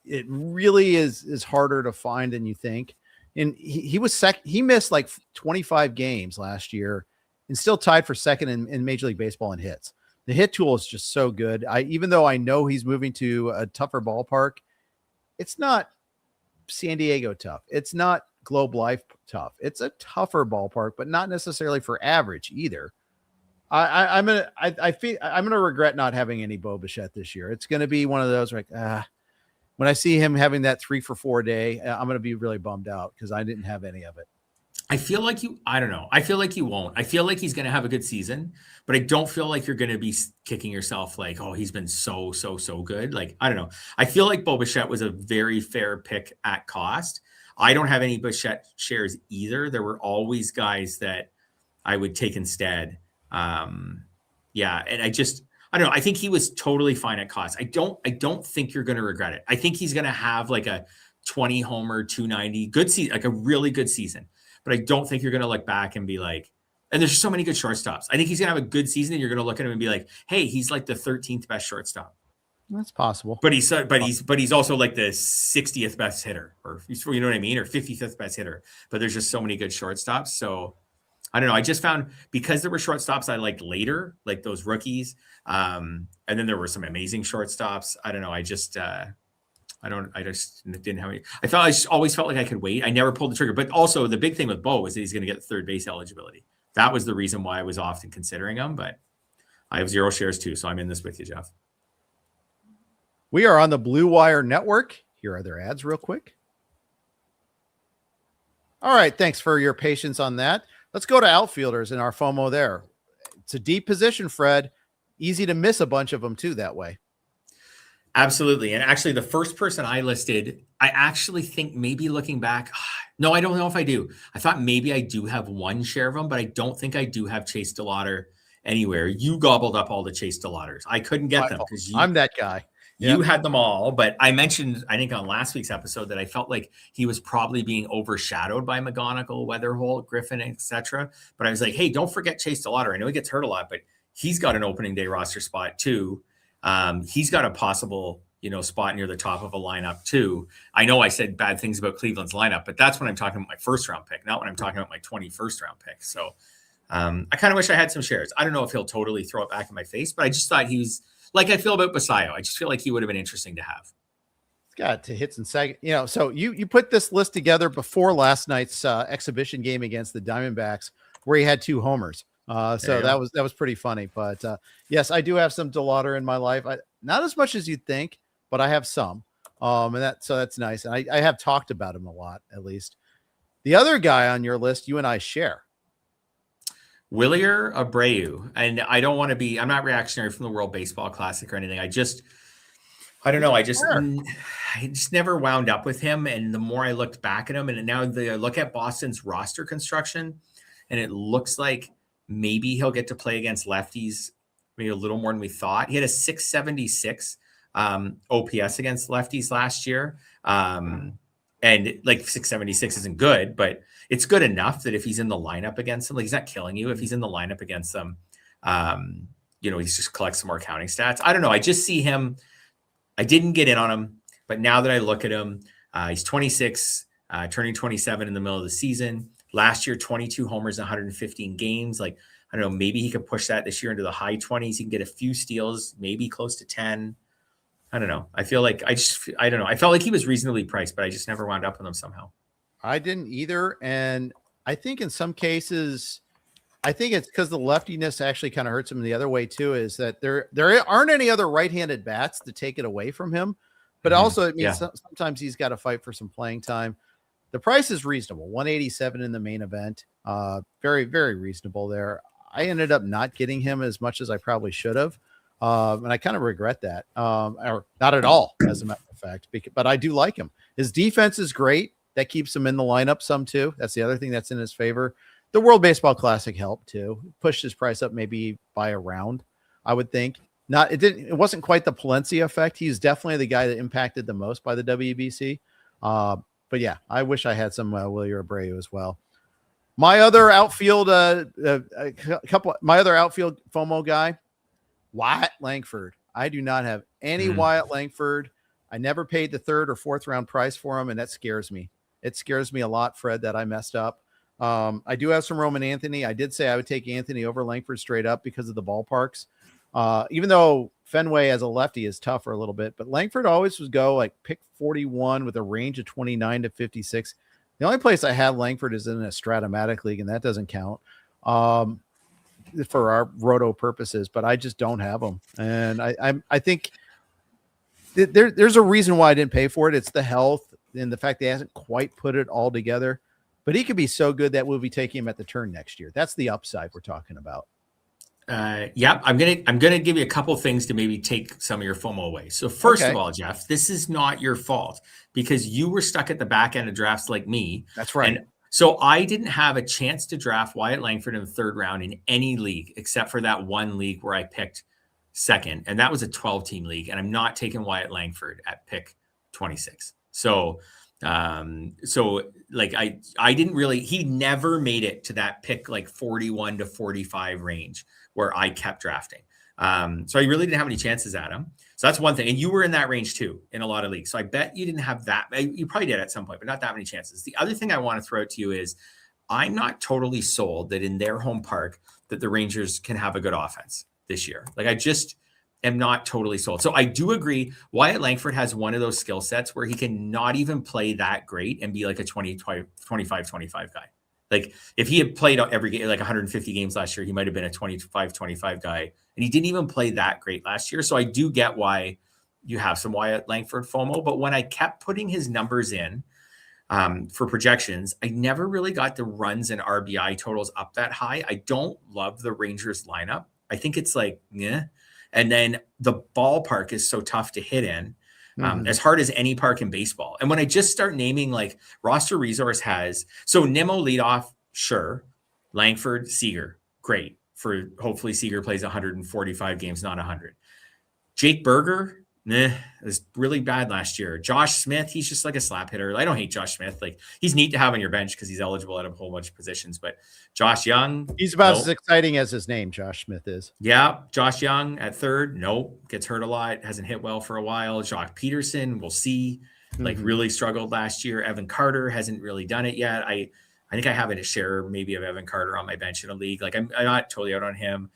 it really is harder to find than you think. And he was he missed like 25 games last year and still tied for second in Major League Baseball in hits. The hit tool is just so good. Even though I know he's moving to a tougher ballpark, it's not San Diego tough. It's not Globe Life tough. It's a tougher ballpark, but not necessarily for average either. I'm gonna regret not having any Bo Bichette this year. It's gonna be one of those like when I see him having that 3 for 4 day, I'm gonna be really bummed out because I didn't have any of it. I feel like I don't know. I feel like you won't. I feel like he's going to have a good season, but I don't feel like you're going to be kicking yourself like, oh, he's been so good. Like, I don't know. I feel like Bo Bichette was a very fair pick at cost. I don't have any Bichette shares either. There were always guys that I would take instead. And I don't know. I think he was totally fine at cost. I don't think you're going to regret it. I think he's going to have like a 20 homer, 290 good season, like a really good season. But I don't think you're going to look back and be like, and there's so many good shortstops. I think he's going to have a good season, and you're going to look at him and be like, hey, he's like the 13th best shortstop. That's possible. But he's also like the 60th best hitter, or you know what I mean, or 55th best hitter. But there's just so many good shortstops. So I don't know. I just found because there were shortstops I liked later, like those rookies, and then there were some amazing shortstops. I don't know. I just didn't have any. I always felt like I could wait. I never pulled the trigger. But also the big thing with Bo is that he's going to get third base eligibility. That was the reason why I was often considering him. But I have 0 shares too, so I'm in this with you, Jeff. We are on the Blue Wire Network. Here are their ads real quick. All right. Thanks for your patience on that. Let's go to outfielders in our FOMO there. It's a deep position, Fred. Easy to miss a bunch of them too that way. Absolutely. And actually, the first person I listed, I actually think maybe looking back, no, I don't know if I do. I thought maybe I do have one share of them, but I don't think I do have Chase DeLauder anywhere. You gobbled up all the Chase DeLauders. I couldn't get them because I'm that guy. You had them all, but I mentioned, I think on last week's episode, that I felt like he was probably being overshadowed by McGonigle, Wetherholt, Griffin, etc. But I was like, hey, don't forget Chase DeLauder. I know he gets hurt a lot, but he's got an opening day roster spot too. He's got a possible, spot near the top of a lineup too. I know I said bad things about Cleveland's lineup, but that's when I'm talking about my first round pick, not when I'm talking about my 21st round pick. So I kind of wish I had some shares. I don't know if he'll totally throw it back in my face, but I just thought he was like, I feel about Basallo. I just feel like he would have been interesting to have. Got to hits and second, so you put this list together before last night's exhibition game against the Diamondbacks, where he had 2 homers. So that was pretty funny. But yes, I do have some DeLauder in my life. Not as much as you'd think, but I have some. And that's nice. And I have talked about him a lot, at least. The other guy on your list, you and I share. Wilyer Abreu. And I don't want to be, I'm not reactionary from the World Baseball Classic or anything. I don't know. I just never wound up with him. And the more I looked back at him, and now I look at Boston's roster construction, and it looks like maybe he'll get to play against lefties maybe a little more than we thought. He had a 676 OPS against lefties last year. And like 676 isn't good, but it's good enough that if he's in the lineup against them, like he's not killing you. If he's in the lineup against them, he's just collects some more counting stats. I don't know. I just see him. I didn't get in on him, but now that I look at him, he's 26, turning 27 in the middle of the season. Last year, 22 homers in 115 games. Like, I don't know, maybe he could push that this year into the high 20s. He can get a few steals, maybe close to 10. I don't know. I feel like I don't know. I felt like he was reasonably priced, but I just never wound up with him somehow. I didn't either. And I think in some cases, I think it's because the leftiness actually kind of hurts him the other way too, is that there aren't any other right-handed bats to take it away from him. But also it means sometimes he's got to fight for some playing time. The price is reasonable, 187 in the main event. Very, very reasonable there. I ended up not getting him as much as I probably should have. And I kind of regret that. Or not at all, as a matter of fact, but I do like him. His defense is great. That keeps him in the lineup some too. That's the other thing that's in his favor. The World Baseball Classic helped too. Pushed his price up maybe by a round, I would think. It wasn't quite the Palencia effect. He's definitely the guy that impacted the most by the WBC. But yeah, I wish I had some Wilyer Abreu as well. My other outfield, my other outfield FOMO guy, Wyatt Langford. I do not have any Wyatt Langford. I never paid the 3rd or 4th round price for him, and that scares me. It scares me a lot, Fred, that I messed up. I do have some Roman Anthony. I did say I would take Anthony over Langford straight up because of the ballparks. Even though Fenway as a lefty is tougher a little bit, but Langford always would go like pick 41 with a range of 29 to 56. The only place I have Langford is in a Stratomatic league, and that doesn't count for our roto purposes, but I just don't have him. And I think there's a reason why I didn't pay for it. It's the health and the fact that he hasn't quite put it all together, but he could be so good that we'll be taking him at the turn next year. That's the upside we're talking about. I'm gonna give you a couple things to maybe take some of your FOMO away. So first of all, Jeff, this is not your fault because you were stuck at the back end of drafts like me. That's right. And so I didn't have a chance to draft Wyatt Langford in the 3rd round in any league except for that one league where I picked 2nd, and that was a 12-team league, and I'm not taking Wyatt Langford at pick 26. So like I didn't really, he never made it to that pick like 41 to 45 range where I kept drafting. So I really didn't have any chances at him. So that's one thing. And you were in that range too, in a lot of leagues. So I bet you didn't have that. You probably did at some point, but not that many chances. The other thing I want to throw out to you is I'm not totally sold that in their home park that the Rangers can have a good offense this year. Like I just am not totally sold. So I do agree. Wyatt Langford has one of those skill sets where he can not even play that great and be like a 25 guy. Like if he had played every game, like 150 games last year, he might've been a 25 guy, and he didn't even play that great last year. So I do get why you have some Wyatt Langford FOMO, but when I kept putting his numbers in for projections, I never really got the runs and RBI totals up that high. I don't love the Rangers lineup. I think it's like, yeah. And then the ballpark is so tough to hit in, as hard as any park in baseball. And when I just start naming, like, roster resource has, so Nimmo leadoff, sure. Langford, Seager, great. For hopefully Seager plays 145 games, not 100. Jake Berger, it was really bad last year. Josh Smith, he's just like a slap hitter. I don't hate Josh Smith. Like, he's neat to have on your bench because he's eligible at a whole bunch of positions. But Josh Young, he's about as exciting as his name, Josh Smith, is. Yeah, Josh Young at third, gets hurt a lot, hasn't hit well for a while. Jock Peterson, we'll see, like really struggled last year. Evan Carter hasn't really done it yet. I think I have a share maybe of Evan Carter on my bench in a league. Like, I'm not totally out on him.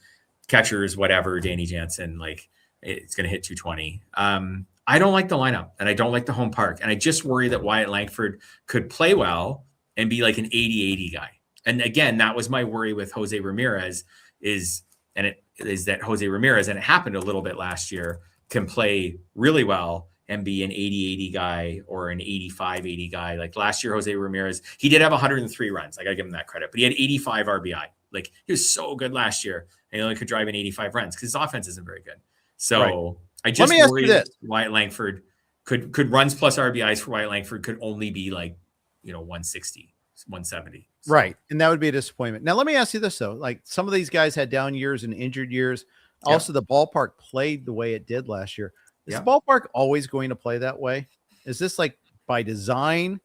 Catchers, whatever, Danny Jansen, like, it's going to hit 220. I don't like the lineup, and I don't like the home park. And I just worry that Wyatt Langford could play well and be like an 80-80 guy. And again, that was my worry with Jose Ramirez that Jose Ramirez, and it happened a little bit last year, can play really well and be an 80-80 guy or an 85-80 guy. Like last year, Jose Ramirez, he did have 103 runs. I got to give him that credit, but he had 85 RBI. Like, he was so good last year, and he only could drive in 85 runs because his offense isn't very good. So I just worry that Wyatt Langford could runs plus RBIs for Wyatt Langford could only be like, 160, 170. So. Right. And that would be a disappointment. Now, let me ask you this, though. Like, some of these guys had down years and injured years. Also, the ballpark played the way it did last year. Is the ballpark always going to play that way? Is this like by design?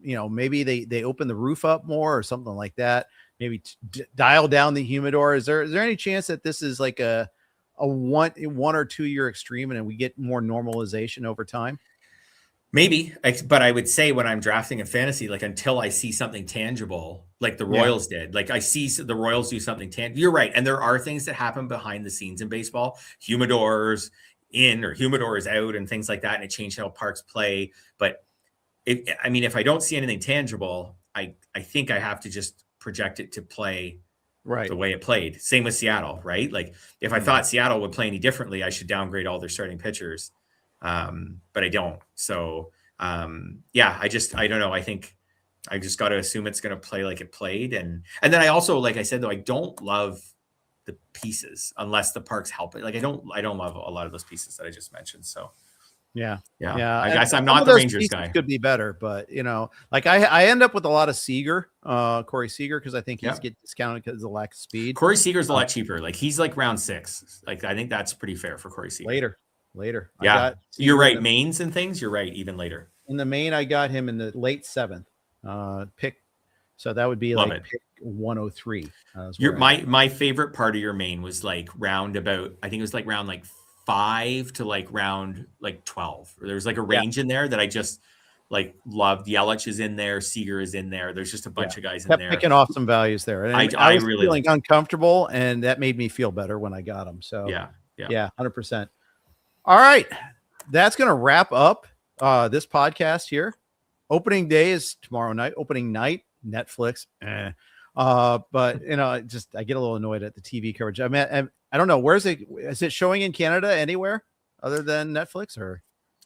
Maybe they open the roof up more or something like that. Maybe dial down the humidor. Is there any chance that this is like a 1 or 2 year extreme and we get more normalization over time? Maybe, but I would say when I'm drafting a fantasy, like, until I see something tangible, like the Royals did, like I see the Royals do something tangible. You're right. And there are things that happen behind the scenes in baseball, humidors in or humidors out and things like that. And it changed how parks play. But if I don't see anything tangible, I think I have to just project it to play the way it played. Same with Seattle, right? Like, if I thought Seattle would play any differently, I should downgrade all their starting pitchers. But I don't. So, I don't know. I think I just got to assume it's going to play like it played. And then I also, like I said, though, I don't love the pieces unless the parks help it. Like, I don't love a lot of those pieces that I just mentioned. So yeah. I guess I'm not the Rangers guy. Could be better, but like I end up with a lot of Seager, Corey Seager, because I think he's get discounted because of the lack of speed. Corey Seager's a lot cheaper. Like, he's like round 6. Like, I think that's pretty fair for Corey Seager. Later. Yeah, you're right. Mains and things. You're right. Even later in the main, I got him in the late 7th pick. So that would be pick 103. My favorite part of your main was like round about, I think it was like round like 5 to like round like 12. There was like a range in there that I just like loved. Yelich is in there. Seager is in there. There's just a bunch of guys in there. Picking off some values there. And I was really feeling uncomfortable, and that made me feel better when I got them. So yeah, 100%. All right. That's going to wrap up this podcast here. Opening day is tomorrow night. Opening night, Netflix. But I get a little annoyed at the TV coverage. I mean, I don't know. Where's it? Is it showing in Canada anywhere other than Netflix? Or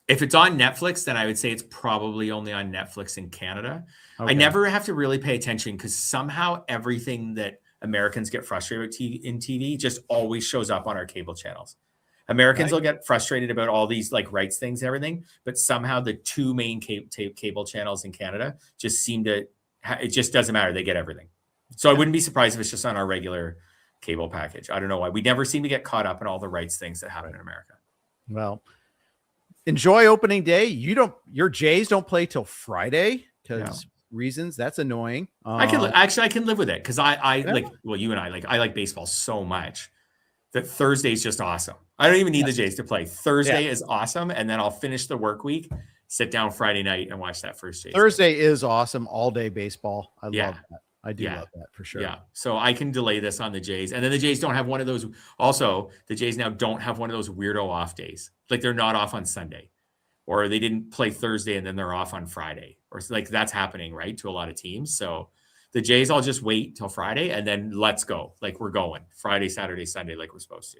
if it's on Netflix, then I would say it's probably only on Netflix in Canada. Okay. I never have to really pay attention because somehow everything that Americans get frustrated with in TV just always shows up on our cable channels. Americans will get frustrated about all these like rights things and everything, but somehow the 2 main cable channels in Canada just seem to, it just doesn't matter. They get everything. So I wouldn't be surprised if it's just on our regular cable package. I don't know why. We never seem to get caught up in all the rights things that happen in America. Well, enjoy opening day. Your Jays don't play till Friday because reasons. That's annoying. I can live with it because I you and I like baseball so much that Thursday is just awesome. I don't even need the Jays to play. Thursday is awesome. And then I'll finish the work week, sit down Friday night and watch that first Jays. Thursday is awesome. All day baseball. I love that. I do love that for sure. Yeah. So I can delay this on the Jays. And then the Jays don't have one of those. Also, the Jays now don't have one of those weirdo off days. Like, they're not off on Sunday, or they didn't play Thursday and then they're off on Friday, or like that's happening, right, to a lot of teams. So the Jays, I'll just wait till Friday and then let's go. Like, we're going Friday, Saturday, Sunday, like we're supposed to.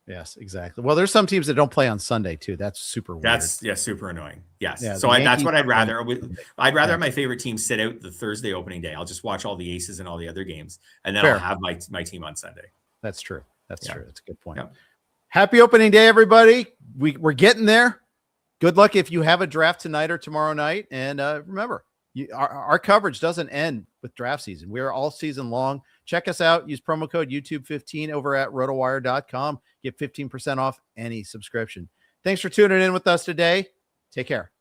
Yes, exactly. Well, there's some teams that don't play on Sunday too. That's super weird. That's super annoying. Yes. Yeah, so that's what I'd rather. I'd rather have my favorite team sit out the Thursday opening day. I'll just watch all the aces and all the other games, and then I'll have my team on Sunday. That's true. That's true. That's a good point. Yeah. Happy opening day, everybody. We're getting there. Good luck if you have a draft tonight or tomorrow night. And remember, our coverage doesn't end with draft season. We are all season long. Check us out. Use promo code YouTube15 over at rotowire.com. Get 15% off any subscription. Thanks for tuning in with us today. Take care.